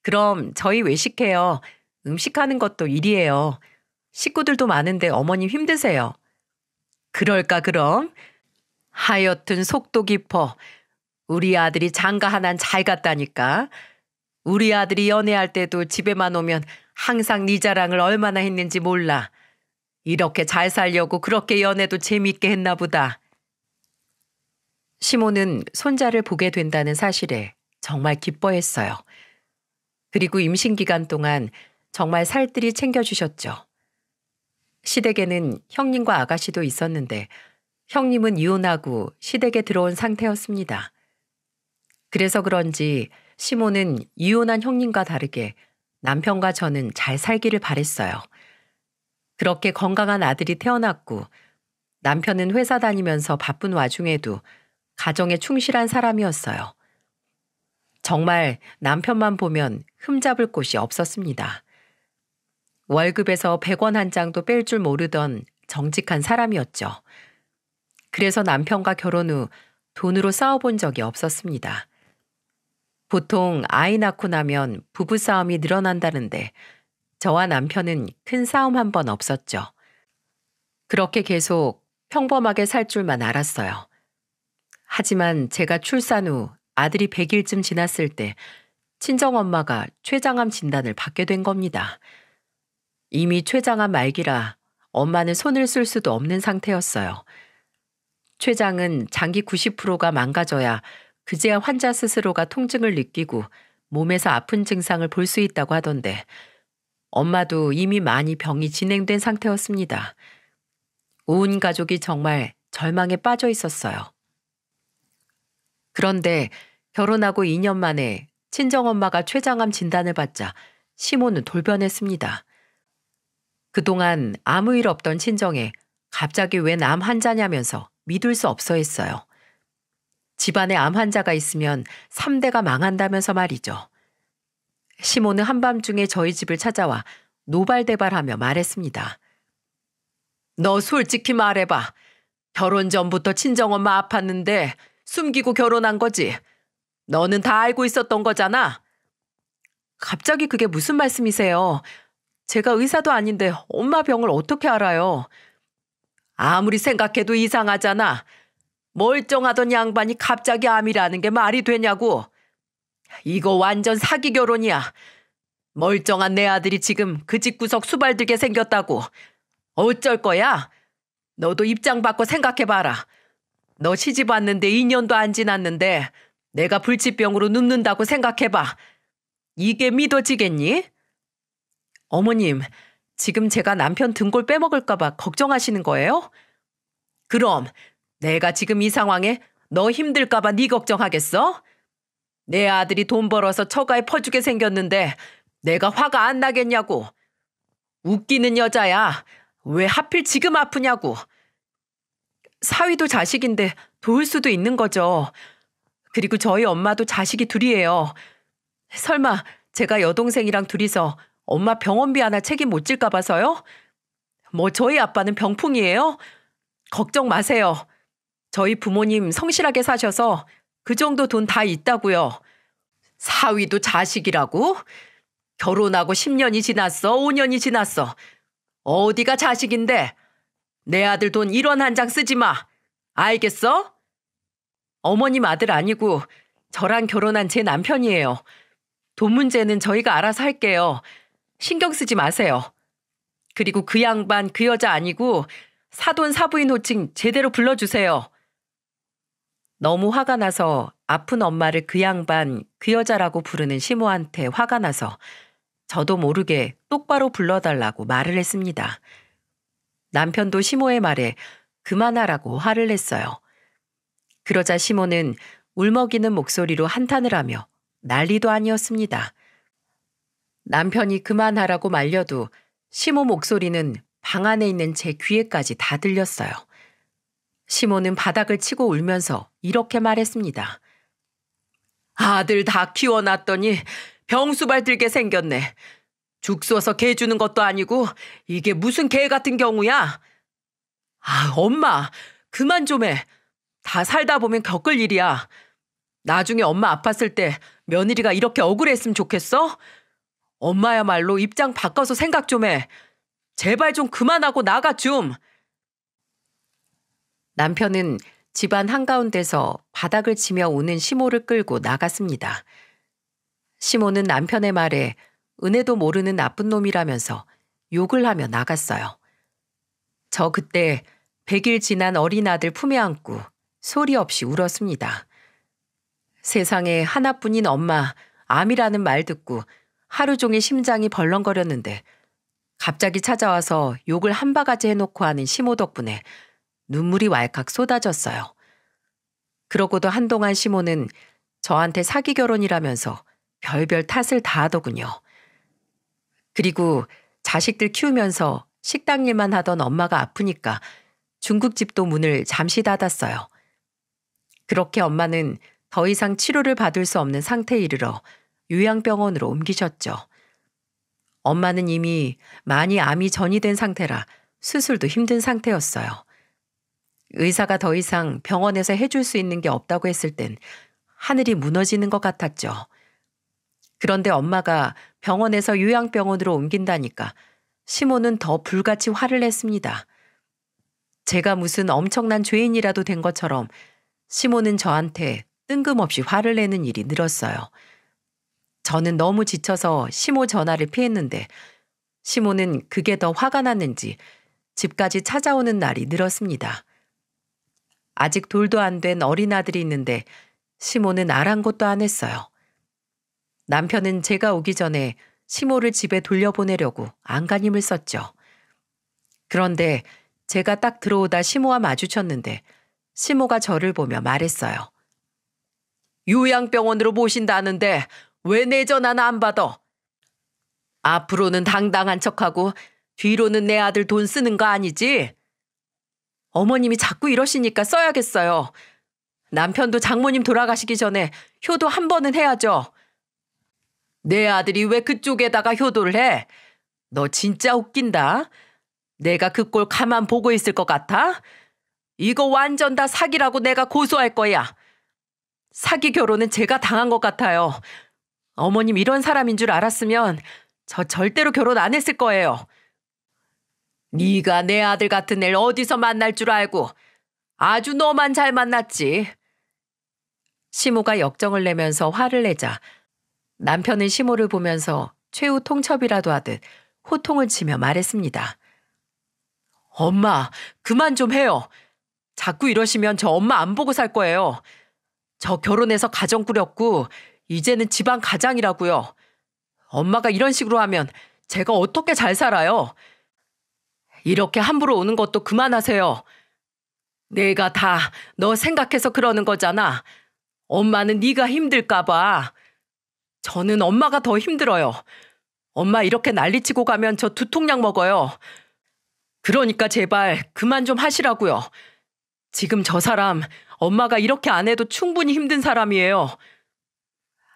그럼 저희 외식해요. 음식하는 것도 일이에요. 식구들도 많은데 어머님 힘드세요. 그럴까 그럼? 하여튼 속도 깊어. 우리 아들이 장가 하나는 잘 갔다니까. 우리 아들이 연애할 때도 집에만 오면 항상 네 자랑을 얼마나 했는지 몰라. 이렇게 잘 살려고 그렇게 연애도 재밌게 했나 보다. 시모는 손자를 보게 된다는 사실에 정말 기뻐했어요. 그리고 임신 기간 동안 정말 살뜰히 챙겨주셨죠. 시댁에는 형님과 아가씨도 있었는데 형님은 이혼하고 시댁에 들어온 상태였습니다. 그래서 그런지 시모는 이혼한 형님과 다르게 남편과 저는 잘 살기를 바랬어요. 그렇게 건강한 아들이 태어났고 남편은 회사 다니면서 바쁜 와중에도 가정에 충실한 사람이었어요. 정말 남편만 보면 흠잡을 곳이 없었습니다. 월급에서 100원 한 장도 뺄 줄 모르던 정직한 사람이었죠. 그래서 남편과 결혼 후 돈으로 싸워본 적이 없었습니다. 보통 아이 낳고 나면 부부싸움이 늘어난다는데 저와 남편은 큰 싸움 한 번 없었죠. 그렇게 계속 평범하게 살 줄만 알았어요. 하지만 제가 출산 후 아들이 100일쯤 지났을 때 친정엄마가 췌장암 진단을 받게 된 겁니다. 이미 췌장암 말기라 엄마는 손을 쓸 수도 없는 상태였어요. 췌장은 장기 90%가 망가져야 그제야 환자 스스로가 통증을 느끼고 몸에서 아픈 증상을 볼 수 있다고 하던데 엄마도 이미 많이 병이 진행된 상태였습니다. 온 가족이 정말 절망에 빠져 있었어요. 그런데 결혼하고 2년 만에 친정엄마가 췌장암 진단을 받자 시모는 돌변했습니다. 그동안 아무 일 없던 친정에 갑자기 웬 암 환자냐면서 믿을 수 없어 했어요. 집안에 암 환자가 있으면 3대가 망한다면서 말이죠. 시모는 한밤중에 저희 집을 찾아와 노발대발하며 말했습니다. 너 솔직히 말해봐. 결혼 전부터 친정엄마 아팠는데 숨기고 결혼한 거지. 너는 다 알고 있었던 거잖아. 갑자기 그게 무슨 말씀이세요? 제가 의사도 아닌데 엄마 병을 어떻게 알아요? 아무리 생각해도 이상하잖아. 멀쩡하던 양반이 갑자기 암이라는 게 말이 되냐고. 이거 완전 사기 결혼이야. 멀쩡한 내 아들이 지금 그 집구석 수발들게 생겼다고. 어쩔 거야? 너도 입장 바꿔 생각해봐라. 너 시집 왔는데 2년도 안 지났는데 내가 불치병으로 눕는다고 생각해봐. 이게 믿어지겠니? 어머님, 지금 제가 남편 등골 빼먹을까 봐 걱정하시는 거예요? 그럼 내가 지금 이 상황에 너 힘들까봐 네 걱정하겠어? 내 아들이 돈 벌어서 처가에 퍼주게 생겼는데 내가 화가 안 나겠냐고. 웃기는 여자야. 왜 하필 지금 아프냐고. 사위도 자식인데 도울 수도 있는 거죠. 그리고 저희 엄마도 자식이 둘이에요. 설마 제가 여동생이랑 둘이서 엄마 병원비 하나 책임 못 질까 봐서요? 뭐 저희 아빠는 병풍이에요? 걱정 마세요. 저희 부모님 성실하게 사셔서 그 정도 돈 다 있다고요. 사위도 자식이라고? 결혼하고 10년이 지났어? 5년이 지났어? 어디가 자식인데? 내 아들 돈 1원 한 장 쓰지 마. 알겠어? 어머님 아들 아니고 저랑 결혼한 제 남편이에요. 돈 문제는 저희가 알아서 할게요. 신경 쓰지 마세요. 그리고 그 양반 그 여자 아니고 사돈 사부인 호칭 제대로 불러주세요. 너무 화가 나서 아픈 엄마를 그 양반 그 여자라고 부르는 시모한테 화가 나서 저도 모르게 똑바로 불러달라고 말을 했습니다. 남편도 시모의 말에 그만하라고 화를 냈어요. 그러자 시모는 울먹이는 목소리로 한탄을 하며 난리도 아니었습니다. 남편이 그만하라고 말려도 시모 목소리는 방 안에 있는 제 귀에까지 다 들렸어요. 시모는 바닥을 치고 울면서 이렇게 말했습니다. 아들 다 키워놨더니 병수발 들게 생겼네. 죽 쏘서 개 주는 것도 아니고 이게 무슨 개 같은 경우야? 아, 엄마, 그만 좀 해. 다 살다 보면 겪을 일이야. 나중에 엄마 아팠을 때 며느리가 이렇게 억울했으면 좋겠어? 엄마야말로 입장 바꿔서 생각 좀 해. 제발 좀 그만하고 나가 좀. 남편은 집안 한가운데서 바닥을 치며 우는 시모를 끌고 나갔습니다. 시모는 남편의 말에 은혜도 모르는 나쁜 놈이라면서 욕을 하며 나갔어요. 저 그때 100일 지난 어린 아들 품에 안고 소리 없이 울었습니다. 세상에 하나뿐인 엄마, 암이라는 말 듣고 하루 종일 심장이 벌렁거렸는데 갑자기 찾아와서 욕을 한 바가지 해놓고 하는 시모 덕분에 눈물이 왈칵 쏟아졌어요. 그러고도 한동안 시모는 저한테 사기 결혼이라면서 별별 탓을 다 하더군요. 그리고 자식들 키우면서 식당 일만 하던 엄마가 아프니까 중국집도 문을 잠시 닫았어요. 그렇게 엄마는 더 이상 치료를 받을 수 없는 상태에 이르러 요양병원으로 옮기셨죠. 엄마는 이미 많이 암이 전이된 상태라 수술도 힘든 상태였어요. 의사가 더 이상 병원에서 해줄 수 있는 게 없다고 했을 땐 하늘이 무너지는 것 같았죠. 그런데 엄마가 병원에서 요양병원으로 옮긴다니까 시모는 더 불같이 화를 냈습니다. 제가 무슨 엄청난 죄인이라도 된 것처럼 시모는 저한테 뜬금없이 화를 내는 일이 늘었어요. 저는 너무 지쳐서 시모 전화를 피했는데 시모는 그게 더 화가 났는지 집까지 찾아오는 날이 늘었습니다. 아직 돌도 안 된 어린아들이 있는데 시모는 아랑곳도 안 했어요. 남편은 제가 오기 전에 시모를 집에 돌려보내려고 안간힘을 썼죠. 그런데 제가 딱 들어오다 시모와 마주쳤는데 시모가 저를 보며 말했어요. 요양병원으로 모신다는데 왜 내 전화나 안 받아? 앞으로는 당당한 척하고 뒤로는 내 아들 돈 쓰는 거 아니지? 어머님이 자꾸 이러시니까 써야겠어요. 남편도 장모님 돌아가시기 전에 효도 한 번은 해야죠. 내 아들이 왜 그쪽에다가 효도를 해? 너 진짜 웃긴다. 내가 그 꼴 가만 보고 있을 것 같아? 이거 완전 다 사기라고 내가 고소할 거야. 사기 결혼은 제가 당한 것 같아요. 어머님 이런 사람인 줄 알았으면 저 절대로 결혼 안 했을 거예요. 네가 내 아들 같은 애를 어디서 만날 줄 알고 아주 너만 잘 만났지. 시모가 역정을 내면서 화를 내자 남편은 시모를 보면서 최후 통첩이라도 하듯 호통을 치며 말했습니다. 엄마, 그만 좀 해요. 자꾸 이러시면 저 엄마 안 보고 살 거예요. 저 결혼해서 가정 꾸렸고 이제는 집안 가장이라고요. 엄마가 이런 식으로 하면 제가 어떻게 잘 살아요? 이렇게 함부로 오는 것도 그만하세요. 내가 다 너 생각해서 그러는 거잖아. 엄마는 네가 힘들까 봐. 저는 엄마가 더 힘들어요. 엄마 이렇게 난리치고 가면 저 두통약 먹어요. 그러니까 제발 그만 좀 하시라고요. 지금 저 사람 엄마가 이렇게 안 해도 충분히 힘든 사람이에요.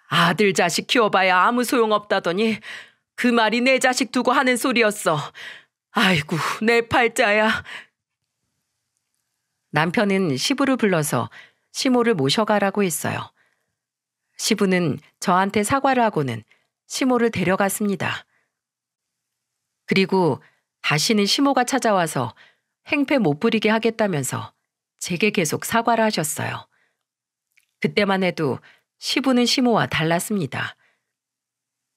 아들 자식 키워봐야 아무 소용없다더니 그 말이 내 자식 두고 하는 소리였어. 아이고 내 팔자야. 남편은 시부를 불러서 시모를 모셔가라고 했어요. 시부는 저한테 사과를 하고는 시모를 데려갔습니다. 그리고 다시는 시모가 찾아와서 행패 못 부리게 하겠다면서 제게 계속 사과를 하셨어요. 그때만 해도 시부는 시모와 달랐습니다.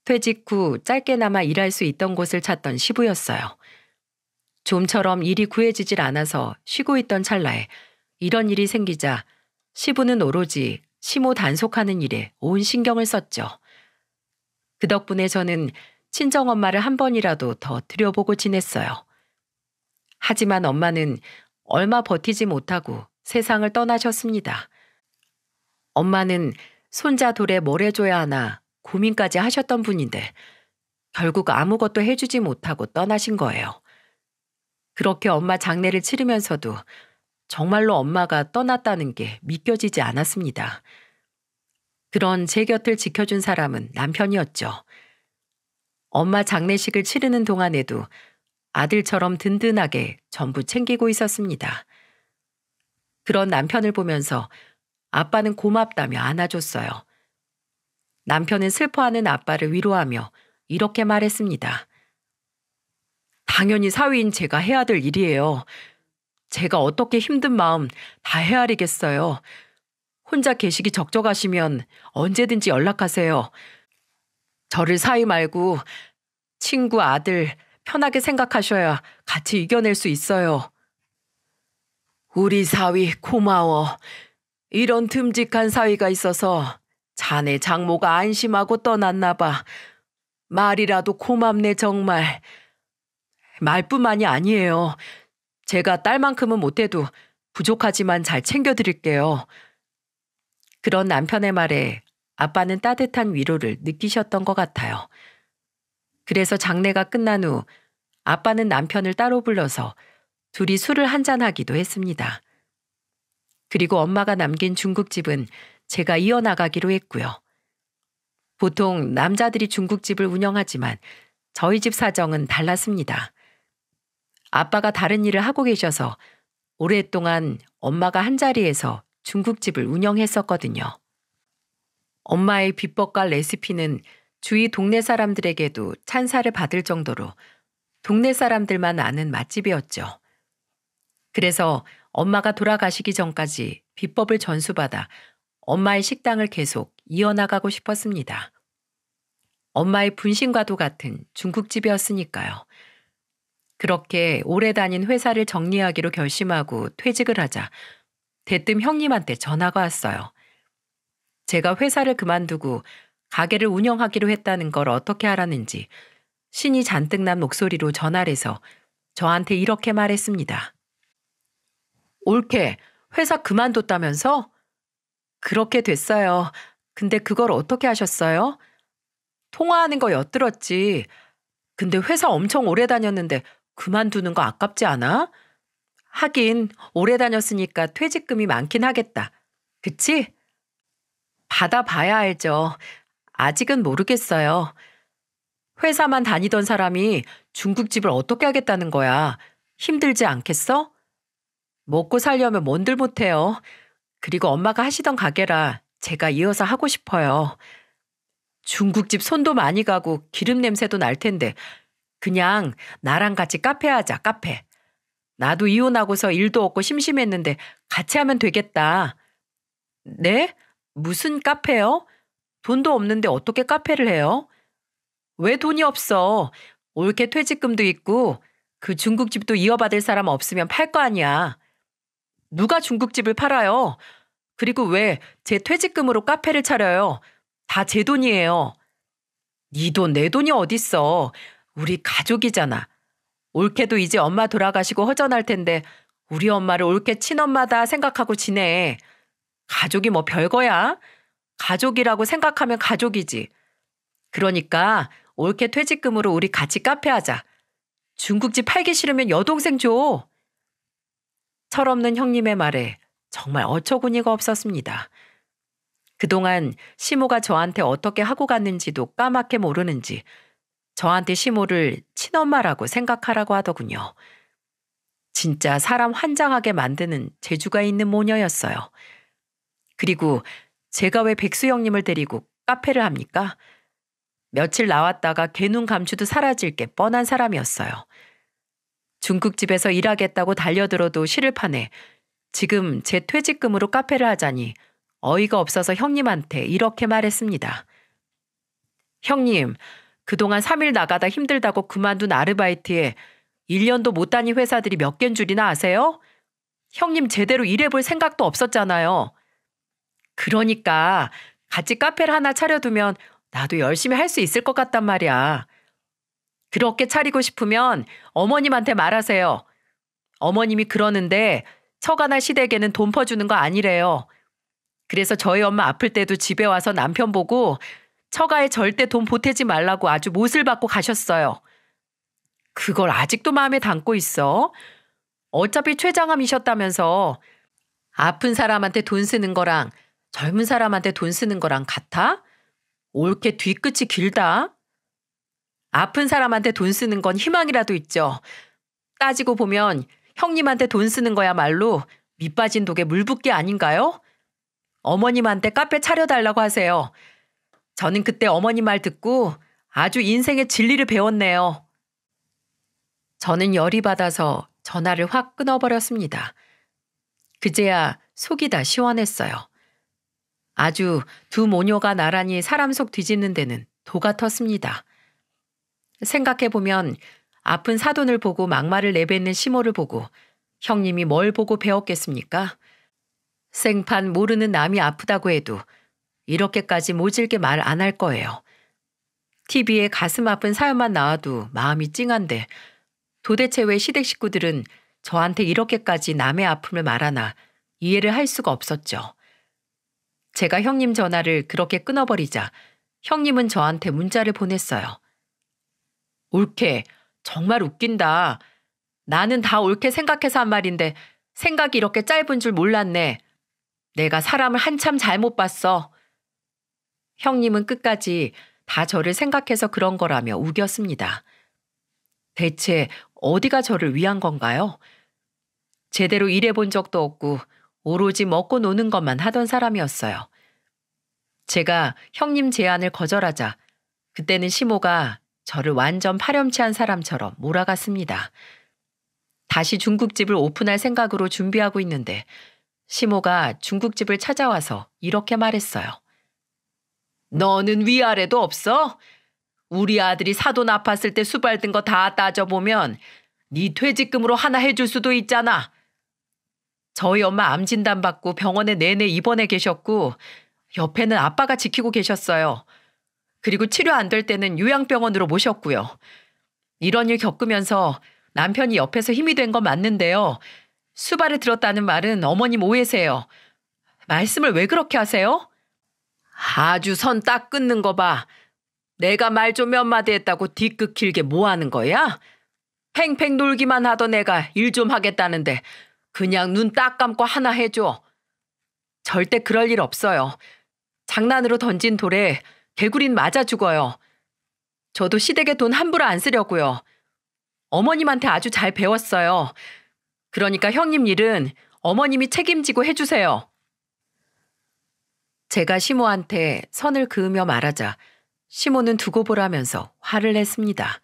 퇴직 후 짧게나마 일할 수 있던 곳을 찾던 시부였어요. 좀처럼 일이 구해지질 않아서 쉬고 있던 찰나에 이런 일이 생기자 시부는 오로지 시모 단속하는 일에 온 신경을 썼죠. 그 덕분에 저는 친정엄마를 한 번이라도 더 들여보고 지냈어요. 하지만 엄마는 얼마 버티지 못하고 세상을 떠나셨습니다. 엄마는 손자 돌에 뭘 해줘야 하나 고민까지 하셨던 분인데 결국 아무것도 해주지 못하고 떠나신 거예요. 그렇게 엄마 장례를 치르면서도 정말로 엄마가 떠났다는 게 믿겨지지 않았습니다. 그런 제 곁을 지켜준 사람은 남편이었죠. 엄마 장례식을 치르는 동안에도 아들처럼 든든하게 전부 챙기고 있었습니다. 그런 남편을 보면서 아빠는 고맙다며 안아줬어요. 남편은 슬퍼하는 아빠를 위로하며 이렇게 말했습니다. 당연히 사위인 제가 해야 될 일이에요. 제가 어떻게 힘든 마음 다 헤아리겠어요. 혼자 계시기 적적하시면 언제든지 연락하세요. 저를 사위 말고 친구, 아들 편하게 생각하셔야 같이 이겨낼 수 있어요. 우리 사위 고마워. 이런 듬직한 사위가 있어서 자네 장모가 안심하고 떠났나 봐. 말이라도 고맙네 정말. 말뿐만이 아니에요. 제가 딸만큼은 못해도 부족하지만 잘 챙겨드릴게요. 그런 남편의 말에 아빠는 따뜻한 위로를 느끼셨던 것 같아요. 그래서 장례가 끝난 후 아빠는 남편을 따로 불러서 둘이 술을 한잔하기도 했습니다. 그리고 엄마가 남긴 중국집은 제가 이어나가기로 했고요. 보통 남자들이 중국집을 운영하지만 저희 집 사정은 달랐습니다. 아빠가 다른 일을 하고 계셔서 오랫동안 엄마가 한자리에서 중국집을 운영했었거든요. 엄마의 비법과 레시피는 주위 동네 사람들에게도 찬사를 받을 정도로 동네 사람들만 아는 맛집이었죠. 그래서 엄마가 돌아가시기 전까지 비법을 전수받아 엄마의 식당을 계속 이어나가고 싶었습니다. 엄마의 분신과도 같은 중국집이었으니까요. 그렇게 오래 다닌 회사를 정리하기로 결심하고 퇴직을 하자 대뜸 형님한테 전화가 왔어요. 제가 회사를 그만두고 가게를 운영하기로 했다는 걸 어떻게 알았는지 신이 잔뜩 난 목소리로 전화를 해서 저한테 이렇게 말했습니다. 올케, 회사 그만뒀다면서? 그렇게 됐어요. 근데 그걸 어떻게 하셨어요? 통화하는 거 엿들었지. 근데 회사 엄청 오래 다녔는데 그만두는 거 아깝지 않아? 하긴 오래 다녔으니까 퇴직금이 많긴 하겠다. 그치? 받아봐야 알죠. 아직은 모르겠어요. 회사만 다니던 사람이 중국집을 어떻게 하겠다는 거야. 힘들지 않겠어? 먹고 살려면 뭔들 못해요. 그리고 엄마가 하시던 가게라 제가 이어서 하고 싶어요. 중국집 손도 많이 가고 기름 냄새도 날 텐데 그냥 나랑 같이 카페 하자, 카페. 나도 이혼하고서 일도 없고 심심했는데 같이 하면 되겠다. 네? 무슨 카페요? 돈도 없는데 어떻게 카페를 해요? 왜 돈이 없어? 올케 퇴직금도 있고 그 중국집도 이어받을 사람 없으면 팔 거 아니야. 누가 중국집을 팔아요? 그리고 왜 제 퇴직금으로 카페를 차려요? 다 제 돈이에요. 네 돈, 내 돈이 어딨어. 우리 가족이잖아. 올케도 이제 엄마 돌아가시고 허전할 텐데 우리 엄마를 옳게 친엄마다 생각하고 지내. 가족이 뭐 별거야? 가족이라고 생각하면 가족이지. 그러니까 옳게 퇴직금으로 우리 같이 카페 하자. 중국집 팔기 싫으면 여동생 줘. 철없는 형님의 말에 정말 어처구니가 없었습니다. 그동안 시모가 저한테 어떻게 하고 갔는지도 까맣게 모르는지 저한테 시모를 친엄마라고 생각하라고 하더군요. 진짜 사람 환장하게 만드는 재주가 있는 모녀였어요. 그리고 제가 왜 백수 형님을 데리고 카페를 합니까? 며칠 나왔다가 개눈 감추도 사라질 게 뻔한 사람이었어요. 중국집에서 일하겠다고 달려들어도 실을 파네 지금 제 퇴직금으로 카페를 하자니 어이가 없어서 형님한테 이렇게 말했습니다. 형님, 그동안 3일 나가다 힘들다고 그만둔 아르바이트에 1년도 못 다닌 회사들이 몇 개인 줄이나 아세요? 형님 제대로 일해볼 생각도 없었잖아요. 그러니까 같이 카페를 하나 차려두면 나도 열심히 할 수 있을 것 같단 말이야. 그렇게 차리고 싶으면 어머님한테 말하세요. 어머님이 그러는데 처가나 시댁에는 돈 퍼주는 거 아니래요. 그래서 저희 엄마 아플 때도 집에 와서 남편 보고 처가에 절대 돈 보태지 말라고 아주 못을 받고 가셨어요. 그걸 아직도 마음에 담고 있어? 어차피 최장암이셨다면서 아픈 사람한테 돈 쓰는 거랑 젊은 사람한테 돈 쓰는 거랑 같아? 옳게 뒤끝이 길다? 아픈 사람한테 돈 쓰는 건 희망이라도 있죠. 따지고 보면 형님한테 돈 쓰는 거야말로 밑빠진 독에 물 붓기 아닌가요? 어머님한테 카페 차려달라고 하세요. 저는 그때 어머님 말 듣고 아주 인생의 진리를 배웠네요. 저는 열이 받아서 전화를 확 끊어버렸습니다. 그제야 속이 다 시원했어요. 아주 두 모녀가 나란히 사람 속 뒤집는 데는 도가 텄습니다. 생각해보면 아픈 사돈을 보고 막말을 내뱉는 시모를 보고 형님이 뭘 보고 배웠겠습니까? 생판 모르는 남이 아프다고 해도 이렇게까지 모질게 말 안 할 거예요. TV에 가슴 아픈 사연만 나와도 마음이 찡한데 도대체 왜 시댁 식구들은 저한테 이렇게까지 남의 아픔을 말하나 이해를 할 수가 없었죠. 제가 형님 전화를 그렇게 끊어버리자 형님은 저한테 문자를 보냈어요. 옳게, 정말 웃긴다. 나는 다 옳게 생각해서 한 말인데 생각이 이렇게 짧은 줄 몰랐네. 내가 사람을 한참 잘못 봤어. 형님은 끝까지 다 저를 생각해서 그런 거라며 우겼습니다. 대체 어디가 저를 위한 건가요? 제대로 일해본 적도 없고 오로지 먹고 노는 것만 하던 사람이었어요. 제가 형님 제안을 거절하자 그때는 시모가 저를 완전 파렴치한 사람처럼 몰아갔습니다. 다시 중국집을 오픈할 생각으로 준비하고 있는데 시모가 중국집을 찾아와서 이렇게 말했어요. 너는 위아래도 없어? 우리 아들이 사돈 아팠을 때 수발든 거 다 따져보면 네 퇴직금으로 하나 해줄 수도 있잖아. 저희 엄마 암 진단 받고 병원에 내내 입원해 계셨고 옆에는 아빠가 지키고 계셨어요. 그리고 치료 안 될 때는 요양병원으로 모셨고요. 이런 일 겪으면서 남편이 옆에서 힘이 된 건 맞는데요. 수발을 들었다는 말은 어머님 오해세요. 말씀을 왜 그렇게 하세요? 아주 선 딱 끊는 거 봐. 내가 말 좀 몇 마디 했다고 뒤끝 길게 뭐 하는 거야? 팽팽 놀기만 하던 애가 일 좀 하겠다는데 그냥 눈 딱 감고 하나 해줘. 절대 그럴 일 없어요. 장난으로 던진 돌에 개구리는 맞아 죽어요. 저도 시댁에 돈 함부로 안 쓰려고요. 어머님한테 아주 잘 배웠어요. 그러니까 형님 일은 어머님이 책임지고 해주세요. 제가 시모한테 선을 그으며 말하자 시모는 두고 보라면서 화를 냈습니다.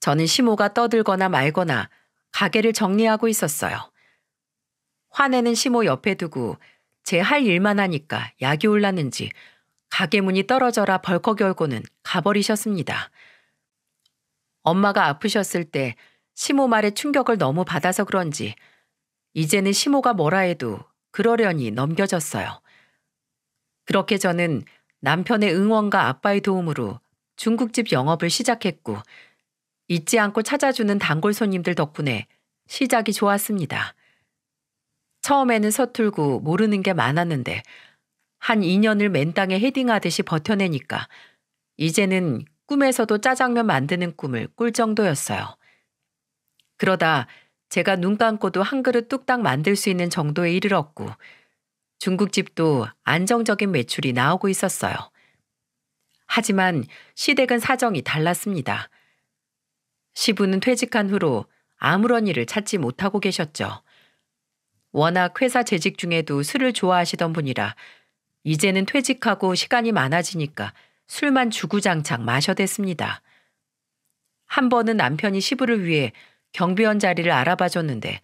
저는 시모가 떠들거나 말거나 가게를 정리하고 있었어요. 화내는 시모 옆에 두고 제 할 일만 하니까 약이 올랐는지 가게 문이 떨어져라 벌컥 열고는 가버리셨습니다. 엄마가 아프셨을 때 시모 말에 충격을 너무 받아서 그런지 이제는 시모가 뭐라 해도 그러려니 넘겨졌어요. 그렇게 저는 남편의 응원과 아빠의 도움으로 중국집 영업을 시작했고 잊지 않고 찾아주는 단골 손님들 덕분에 시작이 좋았습니다. 처음에는 서툴고 모르는 게 많았는데 한 2년을 맨땅에 헤딩하듯이 버텨내니까 이제는 꿈에서도 짜장면 만드는 꿈을 꿀 정도였어요. 그러다 제가 눈 감고도 한 그릇 뚝딱 만들 수 있는 정도에 이르렀고 중국집도 안정적인 매출이 나오고 있었어요. 하지만 시댁은 사정이 달랐습니다. 시부는 퇴직한 후로 아무런 일을 찾지 못하고 계셨죠. 워낙 회사 재직 중에도 술을 좋아하시던 분이라 이제는 퇴직하고 시간이 많아지니까 술만 주구장창 마셔댔습니다. 한 번은 남편이 시부를 위해 경비원 자리를 알아봐 줬는데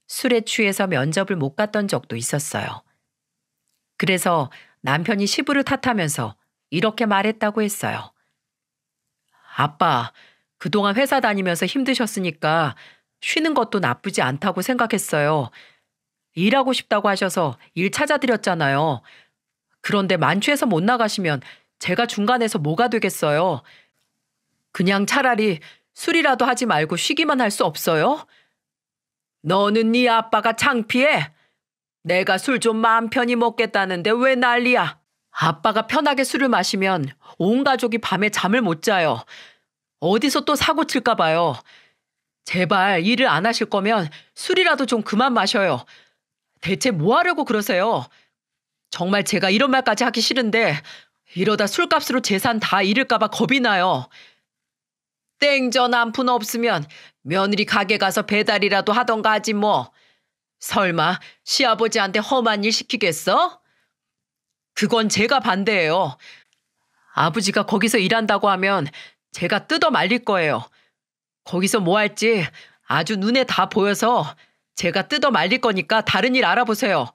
술에 취해서 면접을 못 갔던 적도 있었어요. 그래서 남편이 시부를 탓하면서 이렇게 말했다고 했어요. 아빠, 그동안 회사 다니면서 힘드셨으니까 쉬는 것도 나쁘지 않다고 생각했어요. 일하고 싶다고 하셔서 일 찾아드렸잖아요. 그런데 만취해서 못 나가시면 제가 중간에서 뭐가 되겠어요? 그냥 차라리 술이라도 하지 말고 쉬기만 할 수 없어요? 너는 네 아빠가 창피해? 내가 술 좀 마음 편히 먹겠다는데 왜 난리야? 아빠가 편하게 술을 마시면 온 가족이 밤에 잠을 못 자요. 어디서 또 사고 칠까 봐요. 제발 일을 안 하실 거면 술이라도 좀 그만 마셔요. 대체 뭐 하려고 그러세요? 정말 제가 이런 말까지 하기 싫은데 이러다 술값으로 재산 다 잃을까 봐 겁이 나요. 땡전 한 푼 없으면 며느리 가게 가서 배달이라도 하던가 하지 뭐. 설마 시아버지한테 험한 일 시키겠어? 그건 제가 반대해요. 아버지가 거기서 일한다고 하면 제가 뜯어 말릴 거예요. 거기서 뭐 할지 아주 눈에 다 보여서 제가 뜯어 말릴 거니까 다른 일 알아보세요.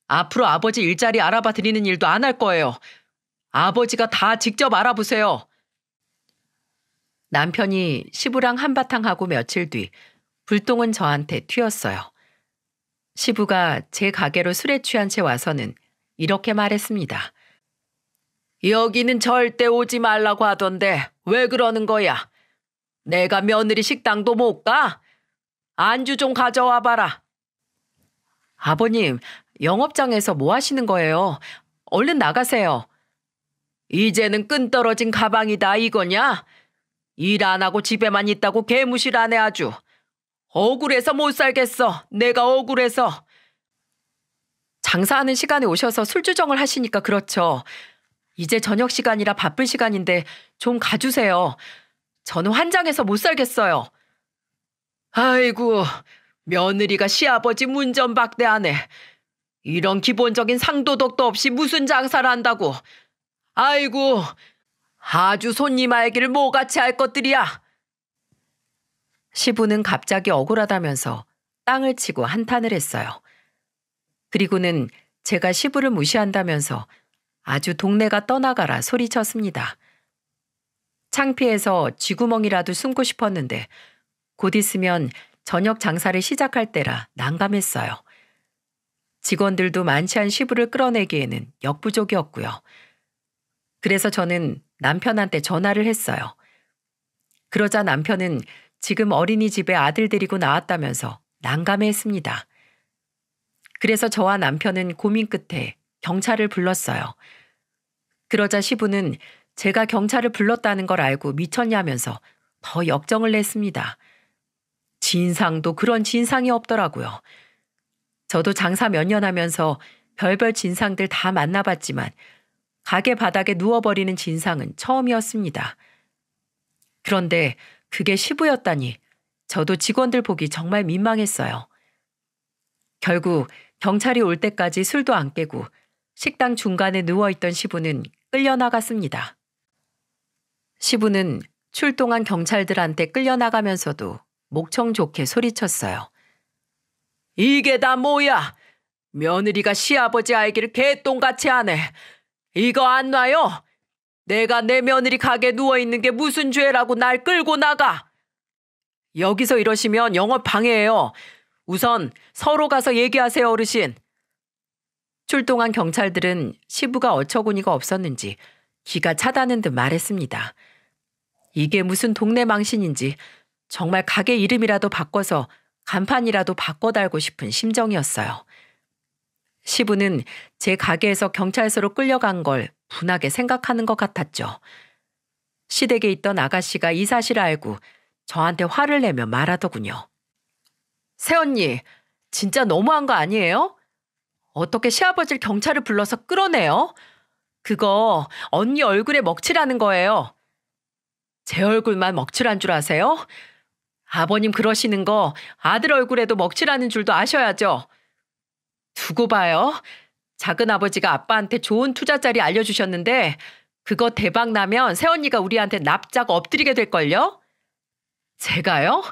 앞으로 아버지 일자리 알아봐 드리는 일도 안 할 거예요. 아버지가 다 직접 알아보세요. 남편이 시부랑 한바탕 하고 며칠 뒤 불똥은 저한테 튀었어요. 시부가 제 가게로 술에 취한 채 와서는 이렇게 말했습니다. 여기는 절대 오지 말라고 하던데 왜 그러는 거야? 내가 며느리 식당도 못 가? 안주 좀 가져와 봐라. 아버님, 영업장에서 뭐 하시는 거예요? 얼른 나가세요. 이제는 끈 떨어진 가방이다 이거냐? 일 안 하고 집에만 있다고 개무실하네 아주. 억울해서 못 살겠어. 내가 억울해서. 장사하는 시간에 오셔서 술주정을 하시니까 그렇죠. 이제 저녁 시간이라 바쁠 시간인데 좀 가주세요. 저는 환장해서 못 살겠어요. 아이고, 며느리가 시아버지 문전박대하네. 이런 기본적인 상도덕도 없이 무슨 장사를 한다고. 아이고, 아주 손님 알기를 뭐같이 할 것들이야. 시부는 갑자기 억울하다면서 땅을 치고 한탄을 했어요. 그리고는 제가 시부를 무시한다면서 아주 동네가 떠나가라 소리쳤습니다. 창피해서 쥐구멍이라도 숨고 싶었는데 곧 있으면 저녁 장사를 시작할 때라 난감했어요. 직원들도 많지 않은 시부를 끌어내기에는 역부족이었고요. 그래서 저는 남편한테 전화를 했어요. 그러자 남편은 지금 어린이집에 아들 데리고 나왔다면서 난감해했습니다. 그래서 저와 남편은 고민 끝에 경찰을 불렀어요. 그러자 시부는 제가 경찰을 불렀다는 걸 알고 미쳤냐면서 더 역정을 냈습니다. 진상도 그런 진상이 없더라고요. 저도 장사 몇 년 하면서 별별 진상들 다 만나봤지만 가게 바닥에 누워버리는 진상은 처음이었습니다. 그런데 그게 시부였다니 저도 직원들 보기 정말 민망했어요. 결국 경찰이 올 때까지 술도 안 깨고 식당 중간에 누워있던 시부는 끌려나갔습니다. 시부는 출동한 경찰들한테 끌려나가면서도 목청 좋게 소리쳤어요. 이게 다 뭐야? 며느리가 시아버지 알기를 개똥같이 하네. 이거 안 놔요? 내가 내 며느리 가게 누워있는 게 무슨 죄라고 날 끌고 나가? 여기서 이러시면 영업 방해예요. 우선 서로 가서 얘기하세요, 어르신. 출동한 경찰들은 시부가 어처구니가 없었는지 기가 차다는 듯 말했습니다. 이게 무슨 동네 망신인지 정말 가게 이름이라도 바꿔서 간판이라도 바꿔 달고 싶은 심정이었어요. 시부는 제 가게에서 경찰서로 끌려간 걸 분하게 생각하는 것 같았죠. 시댁에 있던 아가씨가 이 사실을 알고 저한테 화를 내며 말하더군요. 새언니, 진짜 너무한 거 아니에요? 어떻게 시아버지를 경찰을 불러서 끌어내요? 그거 언니 얼굴에 먹칠하는 거예요. 제 얼굴만 먹칠한 줄 아세요? 아버님 그러시는 거 아들 얼굴에도 먹칠하는 줄도 아셔야죠. 두고 봐요. 작은 아버지가 아빠한테 좋은 투자 자리 알려주셨는데 그거 대박 나면 새언니가 우리한테 납작 엎드리게 될걸요? 제가요?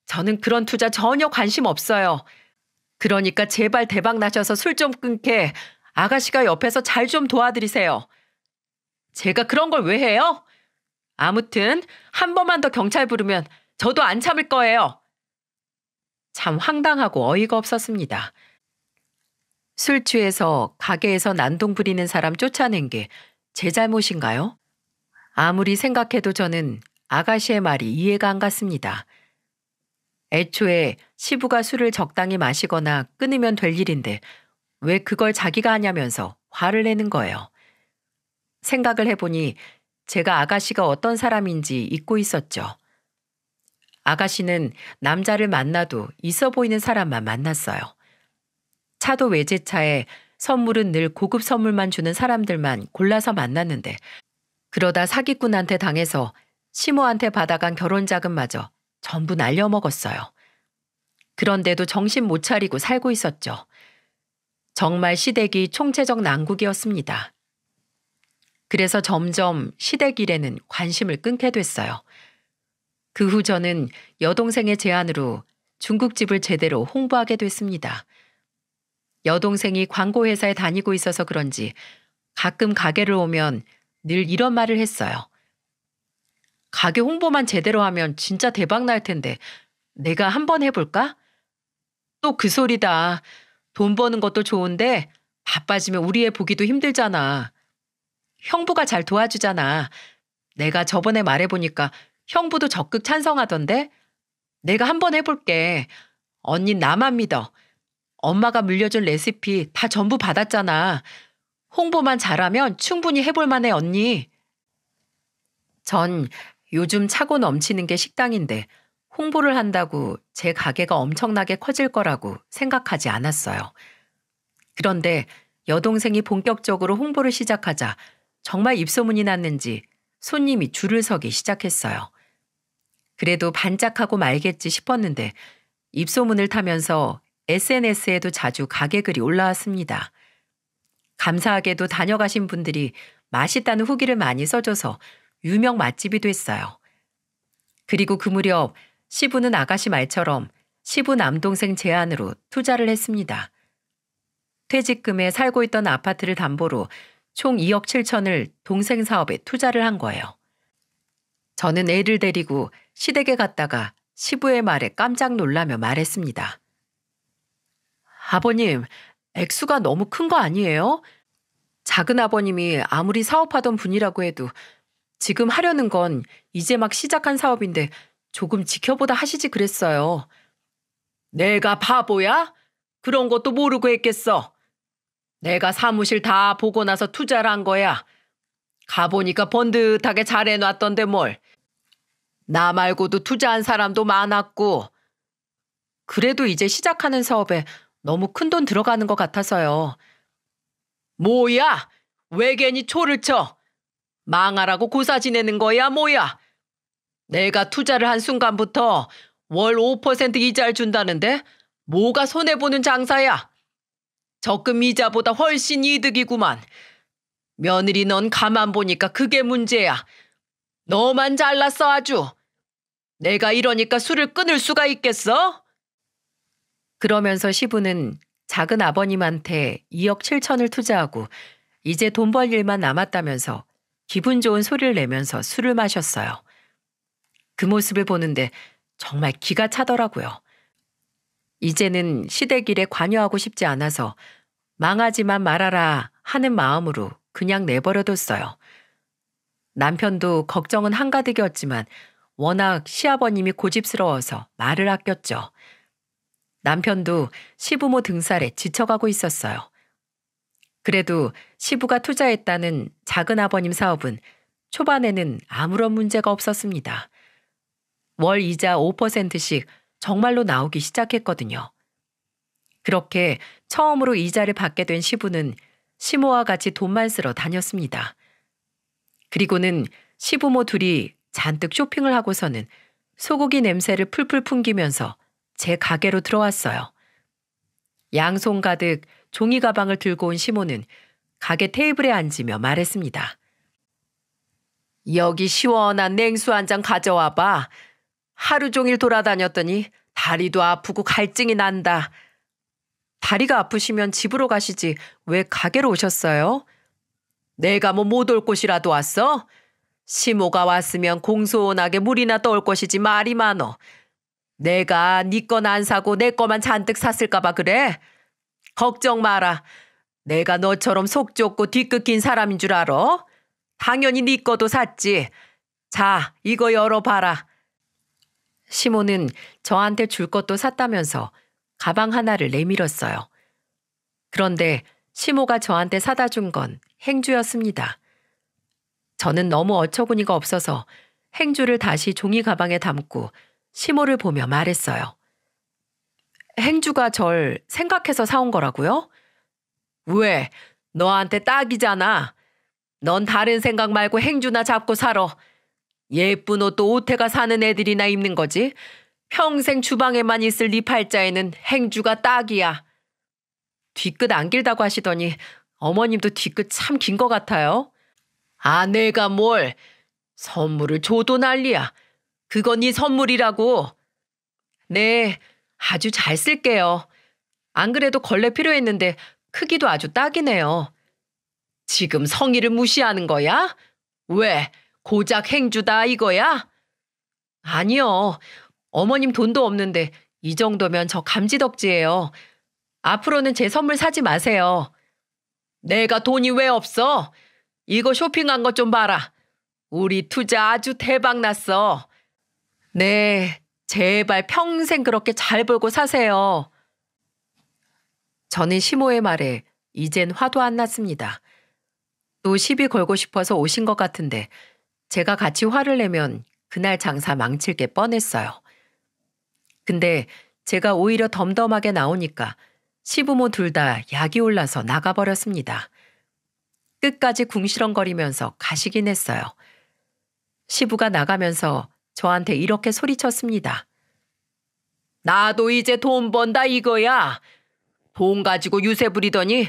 저는 그런 투자 전혀 관심 없어요. 그러니까 제발 대박 나셔서 술 좀 끊게 아가씨가 옆에서 잘 좀 도와드리세요. 제가 그런 걸 왜 해요? 아무튼 한 번만 더 경찰 부르면 저도 안 참을 거예요. 참 황당하고 어이가 없었습니다. 술 취해서 가게에서 난동 부리는 사람 쫓아낸 게 제 잘못인가요? 아무리 생각해도 저는 아가씨의 말이 이해가 안 갔습니다. 애초에 시부가 술을 적당히 마시거나 끊으면 될 일인데 왜 그걸 자기가 하냐면서 화를 내는 거예요. 생각을 해보니 제가 아가씨가 어떤 사람인지 잊고 있었죠. 아가씨는 남자를 만나도 있어 보이는 사람만 만났어요. 차도 외제차에 선물은 늘 고급 선물만 주는 사람들만 골라서 만났는데 그러다 사기꾼한테 당해서 시모한테 받아간 결혼 자금마저 전부 날려먹었어요. 그런데도 정신 못 차리고 살고 있었죠. 정말 시댁이 총체적 난국이었습니다. 그래서 점점 시댁 일에는 관심을 끊게 됐어요. 그 후 저는 여동생의 제안으로 중국집을 제대로 홍보하게 됐습니다. 여동생이 광고회사에 다니고 있어서 그런지 가끔 가게를 오면 늘 이런 말을 했어요. 가게 홍보만 제대로 하면 진짜 대박 날 텐데 내가 한번 해볼까? 또 그 소리다. 돈 버는 것도 좋은데 바빠지면 우리 애 보기도 힘들잖아. 형부가 잘 도와주잖아. 내가 저번에 말해보니까 형부도 적극 찬성하던데? 내가 한번 해볼게. 언니 나만 믿어. 엄마가 물려준 레시피 다 전부 받았잖아. 홍보만 잘하면 충분히 해볼 만해 언니. 전 요즘 차고 넘치는 게 식당인데 홍보를 한다고 제 가게가 엄청나게 커질 거라고 생각하지 않았어요. 그런데 여동생이 본격적으로 홍보를 시작하자 정말 입소문이 났는지 손님이 줄을 서기 시작했어요. 그래도 반짝하고 말겠지 싶었는데 입소문을 타면서 SNS에도 자주 가게 글이 올라왔습니다. 감사하게도 다녀가신 분들이 맛있다는 후기를 많이 써줘서 유명 맛집이 됐어요. 그리고 그 무렵 시부는 아가씨 말처럼 시부 남동생 제안으로 투자를 했습니다. 퇴직금에 살고 있던 아파트를 담보로 총 2억 7천을 동생 사업에 투자를 한 거예요. 저는 애를 데리고 시댁에 갔다가 시부의 말에 깜짝 놀라며 말했습니다. 아버님, 액수가 너무 큰 거 아니에요? 작은 아버님이 아무리 사업하던 분이라고 해도 지금 하려는 건 이제 막 시작한 사업인데 조금 지켜보다 하시지 그랬어요. 내가 바보야? 그런 것도 모르고 했겠어. 내가 사무실 다 보고 나서 투자를 한 거야. 가보니까 번듯하게 잘 해놨던데 뭘. 나 말고도 투자한 사람도 많았고. 그래도 이제 시작하는 사업에 너무 큰 돈 들어가는 것 같아서요. 뭐야? 왜 괜히 초를 쳐? 망하라고 고사 지내는 거야 뭐야? 내가 투자를 한 순간부터 월 5% 이자를 준다는데 뭐가 손해보는 장사야? 적금 이자보다 훨씬 이득이구만. 며느리 넌 가만 보니까 그게 문제야. 너만 잘났어 아주. 내가 이러니까 술을 끊을 수가 있겠어? 그러면서 시부는 작은 아버님한테 2억 7천을 투자하고 이제 돈 벌 일만 남았다면서 기분 좋은 소리를 내면서 술을 마셨어요. 그 모습을 보는데 정말 기가 차더라고요. 이제는 시댁 일에 관여하고 싶지 않아서 망하지만 말아라 하는 마음으로 그냥 내버려뒀어요. 남편도 걱정은 한가득이었지만 워낙 시아버님이 고집스러워서 말을 아꼈죠. 남편도 시부모 등살에 지쳐가고 있었어요. 그래도 시부가 투자했다는 작은 아버님 사업은 초반에는 아무런 문제가 없었습니다. 월 이자 5%씩 정말로 나오기 시작했거든요. 그렇게 처음으로 이자를 받게 된 시부는 시모와 같이 돈만 쓰러 다녔습니다. 그리고는 시부모 둘이 잔뜩 쇼핑을 하고서는 소고기 냄새를 풀풀 풍기면서 제 가게로 들어왔어요. 양손 가득 종이 가방을 들고 온 시모는 가게 테이블에 앉으며 말했습니다. 여기 시원한 냉수 한 잔 가져와 봐. 하루 종일 돌아다녔더니 다리도 아프고 갈증이 난다. 다리가 아프시면 집으로 가시지 왜 가게로 오셨어요? 내가 뭐 못 올 곳이라도 왔어? 시모가 왔으면 공손하게 물이나 떠올 것이지 말이 많어. 내가 네 건 안 사고 내 거만 잔뜩 샀을까 봐 그래? 걱정 마라. 내가 너처럼 속 좁고 뒤끝 긴 사람인 줄 알아? 당연히 네 거도 샀지. 자, 이거 열어봐라. 시모는 저한테 줄 것도 샀다면서 가방 하나를 내밀었어요. 그런데 시모가 저한테 사다 준 건 행주였습니다. 저는 너무 어처구니가 없어서 행주를 다시 종이 가방에 담고 시모를 보며 말했어요. 행주가 절 생각해서 사온 거라고요? 왜? 너한테 딱이잖아. 넌 다른 생각 말고 행주나 잡고 살아. 예쁜 옷도 오태가 사는 애들이나 입는 거지. 평생 주방에만 있을 네 팔자에는 행주가 딱이야. 뒤끝 안 길다고 하시더니 어머님도 뒤끝 참 긴 것 같아요. 아, 내가 뭘. 선물을 줘도 난리야. 그건 네 선물이라고. 네, 아주 잘 쓸게요. 안 그래도 걸레 필요했는데 크기도 아주 딱이네요. 지금 성의를 무시하는 거야? 왜? 고작 행주다 이거야? 아니요. 어머님 돈도 없는데 이 정도면 저 감지덕지예요. 앞으로는 제 선물 사지 마세요. 내가 돈이 왜 없어? 이거 쇼핑한 것 좀 봐라. 우리 투자 아주 대박 났어. 네, 제발 평생 그렇게 잘 벌고 사세요. 저는 시모의 말에 이젠 화도 안 났습니다. 또 시비 걸고 싶어서 오신 것 같은데 제가 같이 화를 내면 그날 장사 망칠 게 뻔했어요. 근데 제가 오히려 덤덤하게 나오니까 시부모 둘 다 약이 올라서 나가버렸습니다. 끝까지 궁시렁거리면서 가시긴 했어요. 시부가 나가면서 저한테 이렇게 소리쳤습니다. 나도 이제 돈 번다 이거야. 돈 가지고 유세 부리더니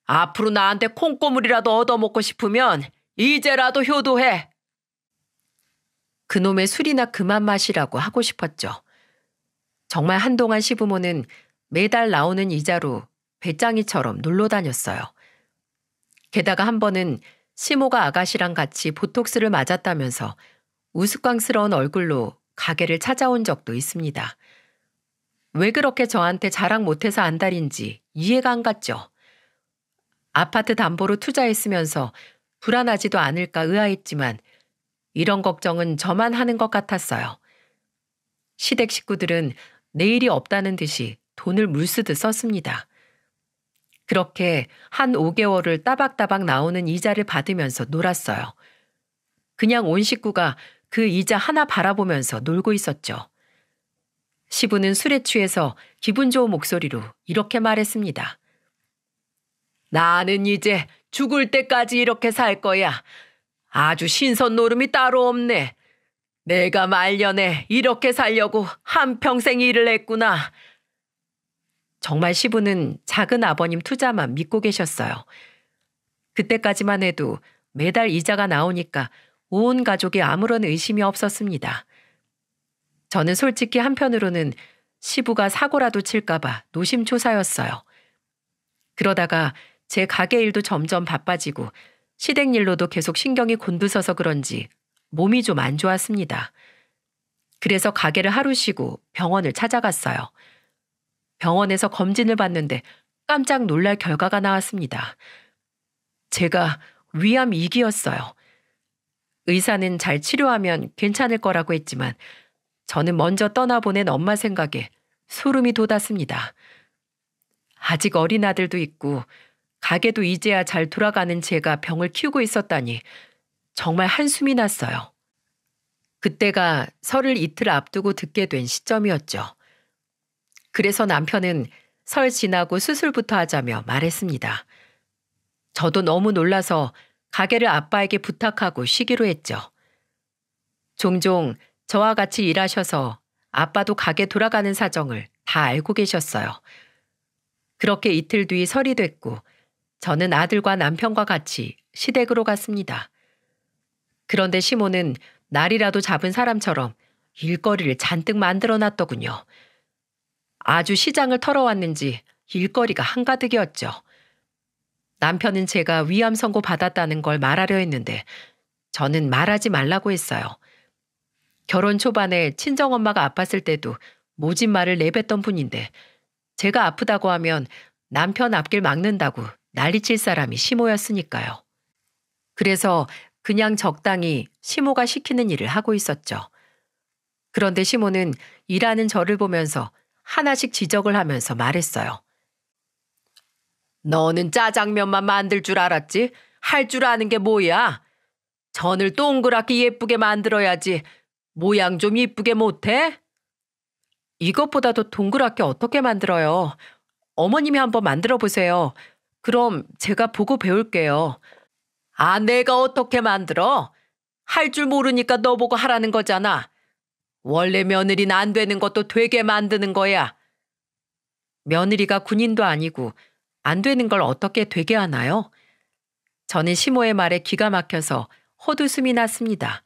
앞으로 나한테 콩고물이라도 얻어먹고 싶으면 이제라도 효도해. 그놈의 술이나 그만 마시라고 하고 싶었죠. 정말 한동안 시부모는 매달 나오는 이자로 배짱이처럼 놀러 다녔어요. 게다가 한 번은 시모가 아가씨랑 같이 보톡스를 맞았다면서 우스꽝스러운 얼굴로 가게를 찾아온 적도 있습니다. 왜 그렇게 저한테 자랑 못해서 안달인지 이해가 안 갔죠. 아파트 담보로 투자했으면서 불안하지도 않을까 의아했지만 이런 걱정은 저만 하는 것 같았어요. 시댁 식구들은 내일이 없다는 듯이 돈을 물쓰듯 썼습니다. 그렇게 한 5개월을 따박따박 나오는 이자를 받으면서 놀았어요. 그냥 온 식구가 그 이자 하나 바라보면서 놀고 있었죠. 시부는 술에 취해서 기분 좋은 목소리로 이렇게 말했습니다. 나는 이제 죽을 때까지 이렇게 살 거야. 아주 신선 노름이 따로 없네. 내가 말년에 이렇게 살려고 한평생 일을 했구나. 정말 시부는 작은 아버님 투자만 믿고 계셨어요. 그때까지만 해도 매달 이자가 나오니까 온 가족이 아무런 의심이 없었습니다. 저는 솔직히 한편으로는 시부가 사고라도 칠까봐 노심초사였어요. 그러다가 제 가게 일도 점점 바빠지고 시댁 일로도 계속 신경이 곤두서서 그런지 몸이 좀 안 좋았습니다. 그래서 가게를 하루 쉬고 병원을 찾아갔어요. 병원에서 검진을 받는데 깜짝 놀랄 결과가 나왔습니다. 제가 위암 2기였어요. 의사는 잘 치료하면 괜찮을 거라고 했지만 저는 먼저 떠나보낸 엄마 생각에 소름이 돋았습니다. 아직 어린 아들도 있고 가게도 이제야 잘 돌아가는 제가 병을 키우고 있었다니 정말 한숨이 났어요. 그때가 설을 이틀 앞두고 듣게 된 시점이었죠. 그래서 남편은 설 지나고 수술부터 하자며 말했습니다. 저도 너무 놀라서 가게를 아빠에게 부탁하고 쉬기로 했죠. 종종 저와 같이 일하셔서 아빠도 가게 돌아가는 사정을 다 알고 계셨어요. 그렇게 이틀 뒤 설이 됐고 저는 아들과 남편과 같이 시댁으로 갔습니다. 그런데 시모는 날이라도 잡은 사람처럼 일거리를 잔뜩 만들어 놨더군요. 아주 시장을 털어왔는지 일거리가 한가득이었죠. 남편은 제가 위암 선고 받았다는 걸 말하려 했는데 저는 말하지 말라고 했어요. 결혼 초반에 친정엄마가 아팠을 때도 모진 말을 내뱉던 분인데 제가 아프다고 하면 남편 앞길 막는다고 난리칠 사람이 시모였으니까요. 그래서 그냥 적당히 시모가 시키는 일을 하고 있었죠. 그런데 시모는 일하는 저를 보면서 하나씩 지적을 하면서 말했어요. 너는 짜장면만 만들 줄 알았지? 할 줄 아는 게 뭐야? 전을 동그랗게 예쁘게 만들어야지 모양 좀 이쁘게 못해? 이것보다도 동그랗게 어떻게 만들어요? 어머님이 한번 만들어 보세요. 그럼 제가 보고 배울게요. 아, 내가 어떻게 만들어? 할 줄 모르니까 너 보고 하라는 거잖아. 원래 며느리는 안 되는 것도 되게 만드는 거야. 며느리가 군인도 아니고 안 되는 걸 어떻게 되게 하나요? 저는 시모의 말에 기가 막혀서 헛웃음이 났습니다.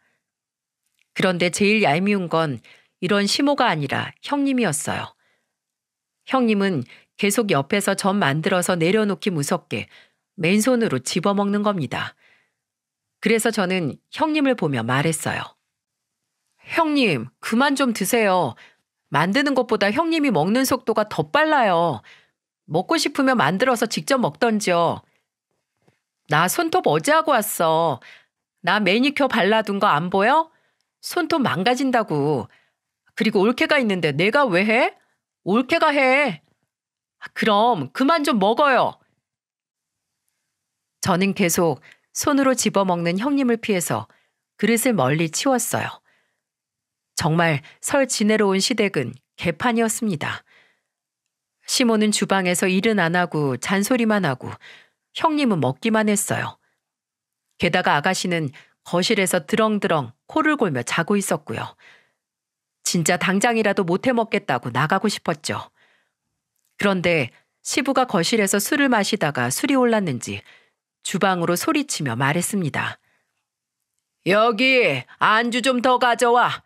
그런데 제일 얄미운 건 이런 시모가 아니라 형님이었어요. 형님은 계속 옆에서 전 만들어서 내려놓기 무섭게 맨손으로 집어먹는 겁니다. 그래서 저는 형님을 보며 말했어요. 형님, 그만 좀 드세요. 만드는 것보다 형님이 먹는 속도가 더 빨라요. 먹고 싶으면 만들어서 직접 먹던지요. 나 손톱 어제 하고 왔어. 나 매니큐어 발라둔 거 안 보여? 손톱 망가진다고. 그리고 올케가 있는데 내가 왜 해? 올케가 해. 그럼 그만 좀 먹어요. 저는 계속 손으로 집어먹는 형님을 피해서 그릇을 멀리 치웠어요. 정말 설 지내러 온 시댁은 개판이었습니다. 시모는 주방에서 일은 안 하고 잔소리만 하고 형님은 먹기만 했어요. 게다가 아가씨는 거실에서 드렁드렁 코를 골며 자고 있었고요. 진짜 당장이라도 못해 먹겠다고 나가고 싶었죠. 그런데 시부가 거실에서 술을 마시다가 술이 올랐는지 주방으로 소리치며 말했습니다. 여기 안주 좀 더 가져와.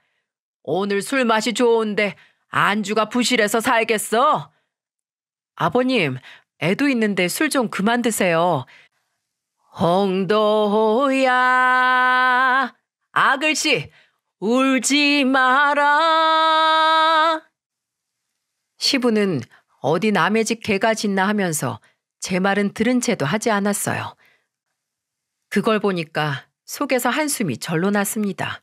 오늘 술 맛이 좋은데 안주가 부실해서 살겠어? 아버님, 애도 있는데 술 좀 그만 드세요. 홍도야, 아글씨, 울지 마라. 시부는 어디 남의 집 개가 짖나 하면서 제 말은 들은 채도 하지 않았어요. 그걸 보니까 속에서 한숨이 절로 났습니다.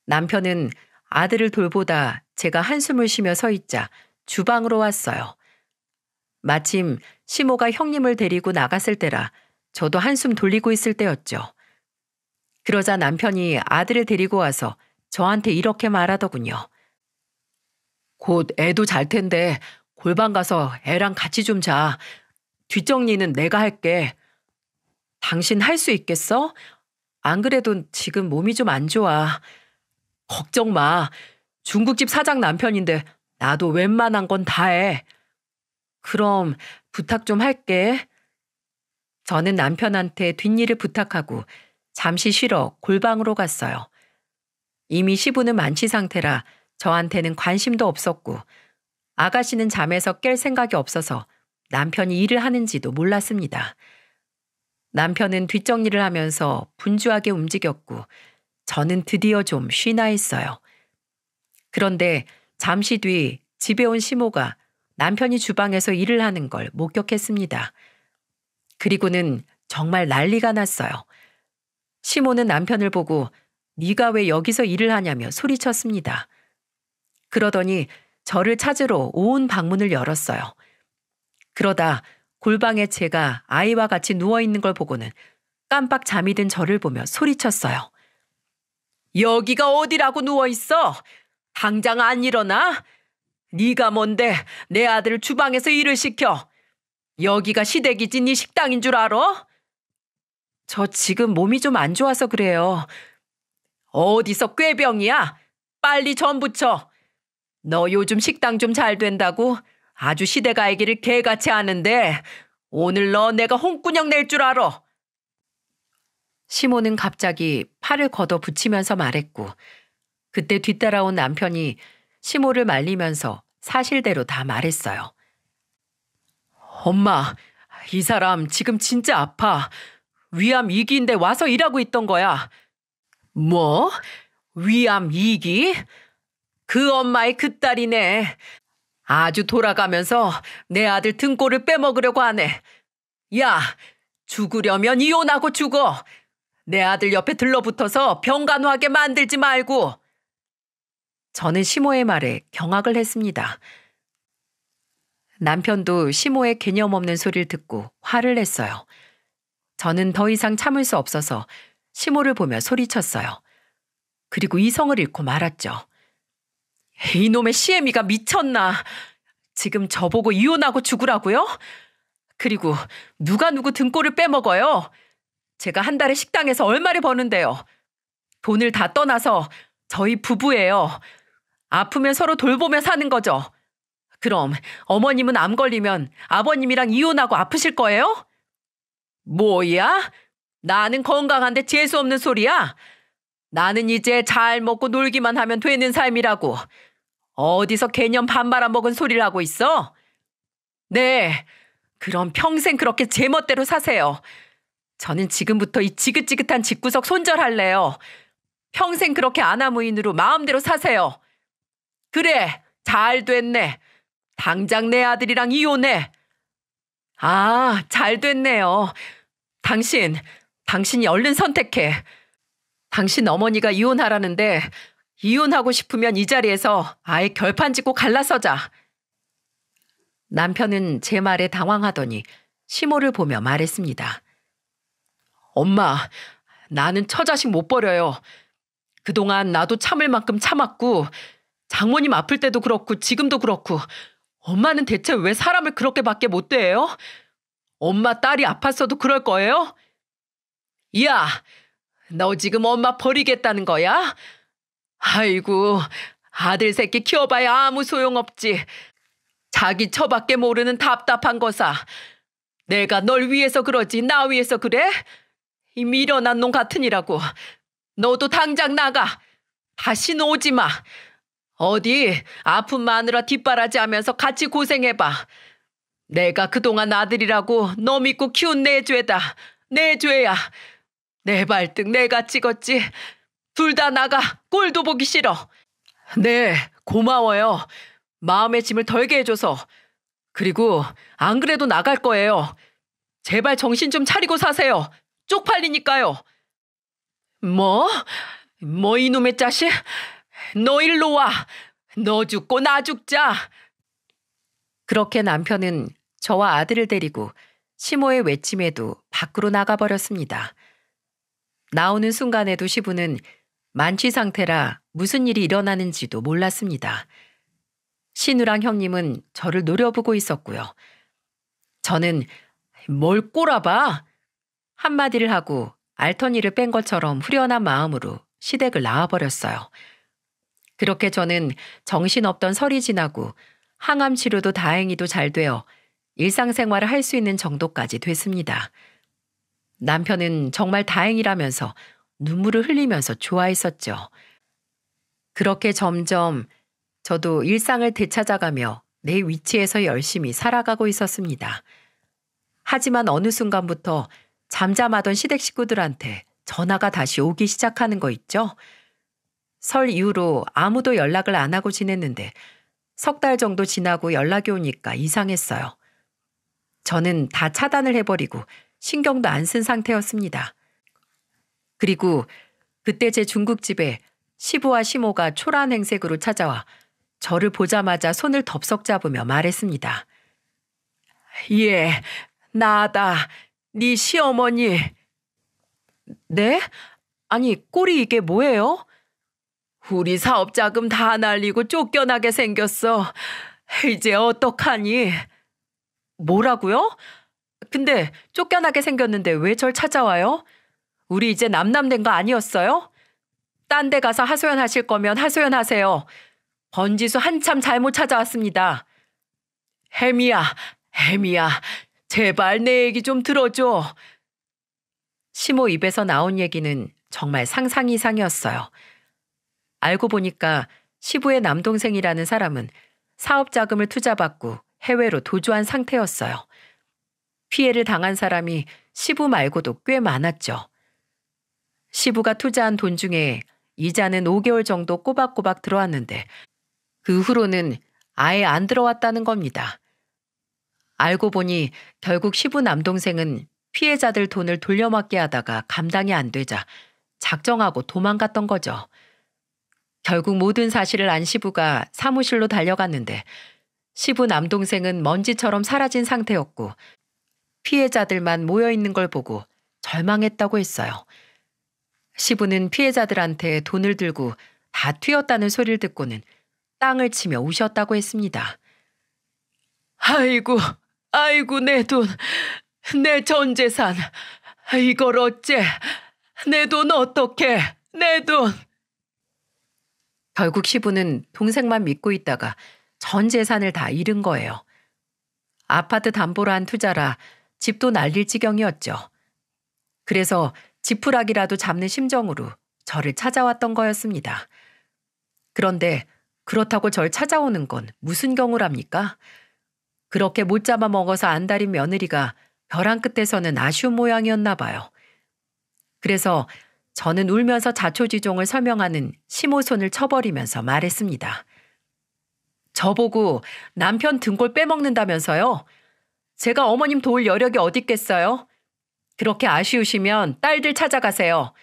남편은 아들을 돌보다 제가 한숨을 쉬며 서 있자 주방으로 왔어요. 마침 시모가 형님을 데리고 나갔을 때라 저도 한숨 돌리고 있을 때였죠. 그러자 남편이 아들을 데리고 와서 저한테 이렇게 말하더군요. 곧 애도 잘 텐데 골방 가서 애랑 같이 좀 자. 뒷정리는 내가 할게. 당신 할 수 있겠어? 안 그래도 지금 몸이 좀 안 좋아. 걱정 마. 중국집 사장 남편인데 나도 웬만한 건 다 해. 그럼 부탁 좀 할게. 저는 남편한테 뒷일을 부탁하고 잠시 쉬러 골방으로 갔어요. 이미 시부는 만취 상태라 저한테는 관심도 없었고 아가씨는 잠에서 깰 생각이 없어서 남편이 일을 하는지도 몰랐습니다. 남편은 뒷정리를 하면서 분주하게 움직였고 저는 드디어 좀 쉬나 했어요. 그런데 잠시 뒤 집에 온 시모가 남편이 주방에서 일을 하는 걸 목격했습니다. 그리고는 정말 난리가 났어요. 시모는 남편을 보고 네가 왜 여기서 일을 하냐며 소리쳤습니다. 그러더니 저를 찾으러 온 방문을 열었어요. 그러다 골방에 제가 아이와 같이 누워있는 걸 보고는 깜빡 잠이 든 저를 보며 소리쳤어요. 여기가 어디라고 누워있어? 당장 안 일어나? 네가 뭔데 내 아들을 주방에서 일을 시켜? 여기가 시댁이지 네 식당인 줄 알아? 저 지금 몸이 좀 안 좋아서 그래요. 어디서 꾀병이야? 빨리 전 부쳐. 너 요즘 식당 좀 잘 된다고 아주 시댁 알기를 개같이 하는데 오늘 너 내가 홍군형 낼 줄 알아. 시모는 갑자기 팔을 걷어 붙이면서 말했고 그때 뒤따라온 남편이 시모를 말리면서 사실대로 다 말했어요. 엄마, 이 사람 지금 진짜 아파. 위암 2기인데 와서 일하고 있던 거야. 뭐? 위암 2기? 그 엄마의 그 딸이네. 아주 돌아가면서 내 아들 등골을 빼먹으려고 하네. 야, 죽으려면 이혼하고 죽어. 내 아들 옆에 들러붙어서 병간호하게 만들지 말고. 저는 시모의 말에 경악을 했습니다. 남편도 시모의 개념 없는 소리를 듣고 화를 냈어요. 저는 더 이상 참을 수 없어서 시모를 보며 소리쳤어요. 그리고 이성을 잃고 말았죠. 이놈의 시애미가 미쳤나. 지금 저보고 이혼하고 죽으라고요? 그리고 누가 누구 등골을 빼먹어요? 제가 한 달에 식당에서 얼마를 버는데요. 돈을 다 떠나서 저희 부부예요. 아프면 서로 돌보며 사는 거죠. 그럼 어머님은 암 걸리면 아버님이랑 이혼하고 아프실 거예요? 뭐야? 나는 건강한데 재수없는 소리야? 나는 이제 잘 먹고 놀기만 하면 되는 삶이라고. 어디서 개념 반 말아먹은 소리를 하고 있어? 네, 그럼 평생 그렇게 제멋대로 사세요. 저는 지금부터 이 지긋지긋한 집구석 손절할래요. 평생 그렇게 아나무인으로 마음대로 사세요. 그래, 잘 됐네. 당장 내 아들이랑 이혼해. 아, 잘 됐네요. 당신이 얼른 선택해. 당신 어머니가 이혼하라는데 이혼하고 싶으면 이 자리에서 아예 결판 짓고 갈라서자. 남편은 제 말에 당황하더니 시모를 보며 말했습니다. 엄마, 나는 처자식 못 버려요. 그동안 나도 참을 만큼 참았고 장모님 아플 때도 그렇고 지금도 그렇고 엄마는 대체 왜 사람을 그렇게밖에 못 대해요? 엄마 딸이 아팠어도 그럴 거예요? 야, 너 지금 엄마 버리겠다는 거야? 아이고, 아들 새끼 키워봐야 아무 소용없지. 자기 처밖에 모르는 답답한 거사. 내가 널 위해서 그러지 나 위해서 그래? 이 미련한 놈 같으니라고. 너도 당장 나가. 다시는 오지 마. 어디 아픈 마누라 뒷바라지 하면서 같이 고생해봐. 내가 그동안 아들이라고 너 믿고 키운 내 죄다. 내 죄야. 내 발등 내가 찍었지. 둘 다 나가. 꼴도 보기 싫어. 네, 고마워요. 마음의 짐을 덜게 해줘서. 그리고 안 그래도 나갈 거예요. 제발 정신 좀 차리고 사세요. 쪽팔리니까요. 뭐 이놈의 자식? 너 일로 와. 너 죽고 나 죽자. 그렇게 남편은 저와 아들을 데리고 시모의 외침에도 밖으로 나가버렸습니다. 나오는 순간에도 시부는 만취 상태라 무슨 일이 일어나는지도 몰랐습니다. 신우랑 형님은 저를 노려보고 있었고요. 저는 뭘 꼬라봐? 한마디를 하고 알터니를 뺀 것처럼 후련한 마음으로 시댁을 나와버렸어요. 그렇게 저는 정신없던 설이 지나고 항암 치료도 다행히도 잘 되어 일상생활을 할 수 있는 정도까지 됐습니다. 남편은 정말 다행이라면서 눈물을 흘리면서 좋아했었죠. 그렇게 점점 저도 일상을 되찾아가며 내 위치에서 열심히 살아가고 있었습니다. 하지만 어느 순간부터 잠잠하던 시댁 식구들한테 전화가 다시 오기 시작하는 거 있죠? 설 이후로 아무도 연락을 안 하고 지냈는데 석 달 정도 지나고 연락이 오니까 이상했어요. 저는 다 차단을 해버리고 신경도 안 쓴 상태였습니다. 그리고 그때 제 중국집에 시부와 시모가 초라한 행색으로 찾아와 저를 보자마자 손을 덥석 잡으며 말했습니다. 예, 나다. 네 시어머니. 네? 아니, 꼴이 이게 뭐예요? 우리 사업 자금 다 날리고 쫓겨나게 생겼어. 이제 어떡하니? 뭐라고요? 근데 쫓겨나게 생겼는데 왜 절 찾아와요? 우리 이제 남남된 거 아니었어요? 딴 데 가서 하소연하실 거면 하소연하세요. 번지수 한참 잘못 찾아왔습니다. 혜미야, 혜미야, 제발 내 얘기 좀 들어줘. 시모 입에서 나온 얘기는 정말 상상 이상이었어요. 알고 보니까 시부의 남동생이라는 사람은 사업 자금을 투자받고 해외로 도주한 상태였어요. 피해를 당한 사람이 시부 말고도 꽤 많았죠. 시부가 투자한 돈 중에 이자는 5개월 정도 꼬박꼬박 들어왔는데 그 후로는 아예 안 들어왔다는 겁니다. 알고 보니 결국 시부 남동생은 피해자들 돈을 돌려막게 하다가 감당이 안 되자 작정하고 도망갔던 거죠. 결국 모든 사실을 안 시부가 사무실로 달려갔는데 시부 남동생은 먼지처럼 사라진 상태였고 피해자들만 모여있는 걸 보고 절망했다고 했어요. 시부는 피해자들한테 돈을 들고 다 튀었다는 소리를 듣고는 땅을 치며 우셨다고 했습니다. 아이고, 아이고 내 돈, 내 전 재산, 이걸 어째, 내 돈 어떡해, 내 돈. 결국 시부는 동생만 믿고 있다가 전 재산을 다 잃은 거예요. 아파트 담보로 한 투자라 집도 날릴 지경이었죠. 그래서 지푸라기라도 잡는 심정으로 저를 찾아왔던 거였습니다. 그런데 그렇다고 절 찾아오는 건 무슨 경우랍니까? 그렇게 못 잡아먹어서 안달인 며느리가 벼랑 끝에서는 아쉬운 모양이었나 봐요. 그래서 저는 울면서 자초지종을 설명하는 시모 손을 쳐버리면서 말했습니다. 저보고 남편 등골 빼먹는다면서요? 제가 어머님 도울 여력이 어디 있겠어요? 그렇게 아쉬우시면 딸들 찾아가세요.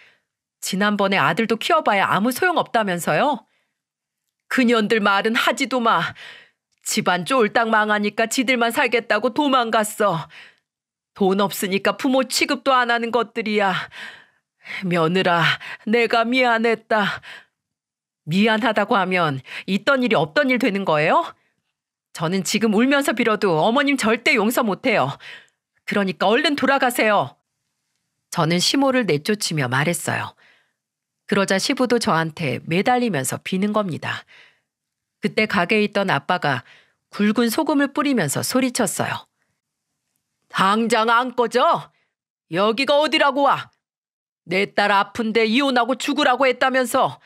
지난번에 아들도 키워봐야 아무 소용없다면서요? 그년들 말은 하지도 마. 집안 쫄딱 망하니까 지들만 살겠다고 도망갔어. 돈 없으니까 부모 취급도 안 하는 것들이야. 며느라, 내가 미안했다. 미안하다고 하면 있던 일이 없던 일 되는 거예요? 저는 지금 울면서 빌어도 어머님 절대 용서 못해요. 그러니까 얼른 돌아가세요. 저는 시모를 내쫓으며 말했어요. 그러자 시부도 저한테 매달리면서 비는 겁니다. 그때 가게에 있던 아빠가 굵은 소금을 뿌리면서 소리쳤어요. 당장 안 꺼져? 여기가 어디라고 와? 내 딸 아픈데 이혼하고 죽으라고 했다면서.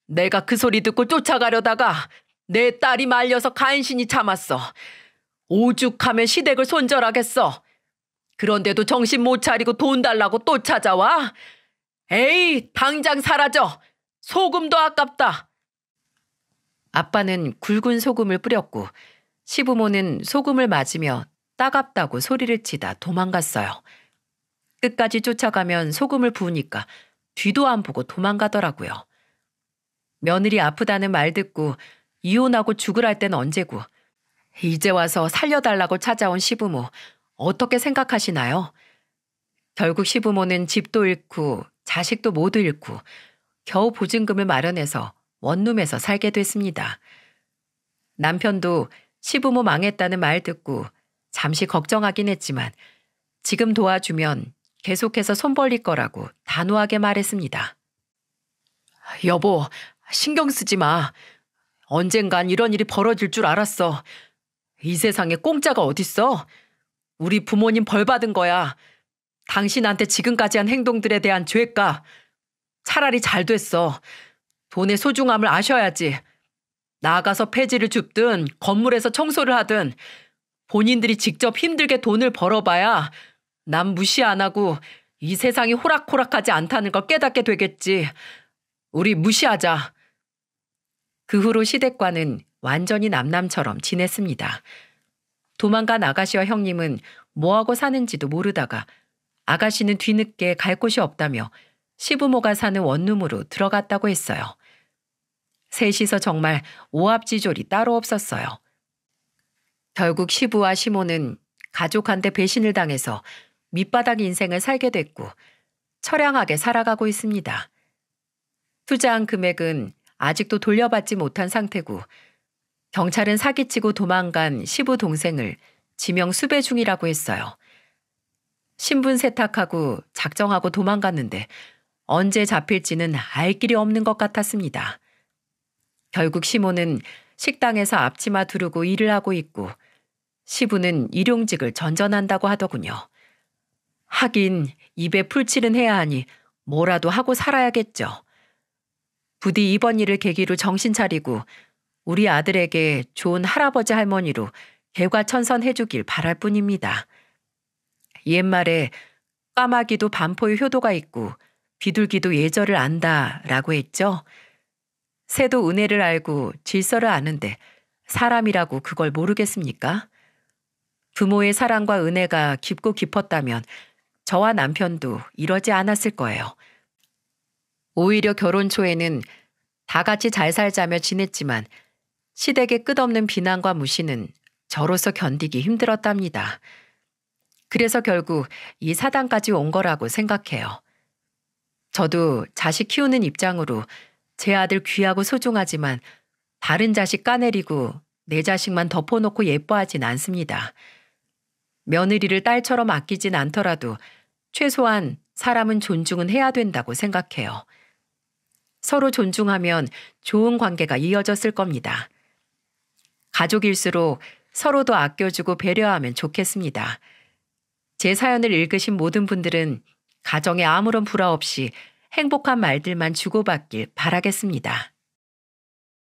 내가 그 소리 듣고 쫓아가려다가 내 딸이 말려서 간신히 참았어. 오죽하면 시댁을 손절하겠어. 그런데도 정신 못 차리고 돈 달라고 또 찾아와? 에이, 당장 사라져. 소금도 아깝다. 아빠는 굵은 소금을 뿌렸고 시부모는 소금을 맞으며 따갑다고 소리를 치다 도망갔어요. 끝까지 쫓아가면 소금을 부으니까 뒤도 안 보고 도망가더라고요. 며느리 아프다는 말 듣고 이혼하고 죽으랄 땐 언제고 이제 와서 살려달라고 찾아온 시부모 어떻게 생각하시나요? 결국 시부모는 집도 잃고 자식도 모두 잃고 겨우 보증금을 마련해서 원룸에서 살게 됐습니다. 남편도 시부모 망했다는 말 듣고 잠시 걱정하긴 했지만 지금 도와주면 계속해서 손 벌릴 거라고 단호하게 말했습니다. 여보, 신경 쓰지 마. 언젠간 이런 일이 벌어질 줄 알았어. 이 세상에 공짜가 어딨어? 우리 부모님 벌 받은 거야. 당신한테 지금까지 한 행동들에 대한 죄가. 차라리 잘 됐어. 돈의 소중함을 아셔야지. 나가서 폐지를 줍든 건물에서 청소를 하든 본인들이 직접 힘들게 돈을 벌어봐야 남 무시 안 하고 이 세상이 호락호락하지 않다는 걸 깨닫게 되겠지. 우리 무시하자. 그 후로 시댁과는 완전히 남남처럼 지냈습니다. 도망간 아가씨와 형님은 뭐하고 사는지도 모르다가 아가씨는 뒤늦게 갈 곳이 없다며 시부모가 사는 원룸으로 들어갔다고 했어요. 셋이서 정말 오합지졸이 따로 없었어요. 결국 시부와 시모는 가족한테 배신을 당해서 밑바닥 인생을 살게 됐고 처량하게 살아가고 있습니다. 투자한 금액은 아직도 돌려받지 못한 상태고 경찰은 사기치고 도망간 시부 동생을 지명 수배 중이라고 했어요. 신분 세탁하고 작정하고 도망갔는데 언제 잡힐지는 알 길이 없는 것 같았습니다. 결국 시모는 식당에서 앞치마 두르고 일을 하고 있고 시부는 일용직을 전전한다고 하더군요. 하긴 입에 풀칠은 해야 하니 뭐라도 하고 살아야겠죠. 부디 이번 일을 계기로 정신 차리고 우리 아들에게 좋은 할아버지 할머니로 개과천선해주길 바랄 뿐입니다. 옛말에 까마귀도 반포의 효도가 있고 비둘기도 예절을 안다라고 했죠. 새도 은혜를 알고 질서를 아는데 사람이라고 그걸 모르겠습니까? 부모의 사랑과 은혜가 깊고 깊었다면 저와 남편도 이러지 않았을 거예요. 오히려 결혼 초에는 다 같이 잘 살자며 지냈지만 시댁의 끝없는 비난과 무시는 저로서 견디기 힘들었답니다. 그래서 결국 이 사단까지 온 거라고 생각해요. 저도 자식 키우는 입장으로 제 아들 귀하고 소중하지만 다른 자식 까내리고 내 자식만 덮어놓고 예뻐하진 않습니다. 며느리를 딸처럼 아끼진 않더라도 최소한 사람은 존중은 해야 된다고 생각해요. 서로 존중하면 좋은 관계가 이어졌을 겁니다. 가족일수록 서로 더 아껴주고 배려하면 좋겠습니다. 제 사연을 읽으신 모든 분들은 가정에 아무런 불화 없이 행복한 말들만 주고받길 바라겠습니다.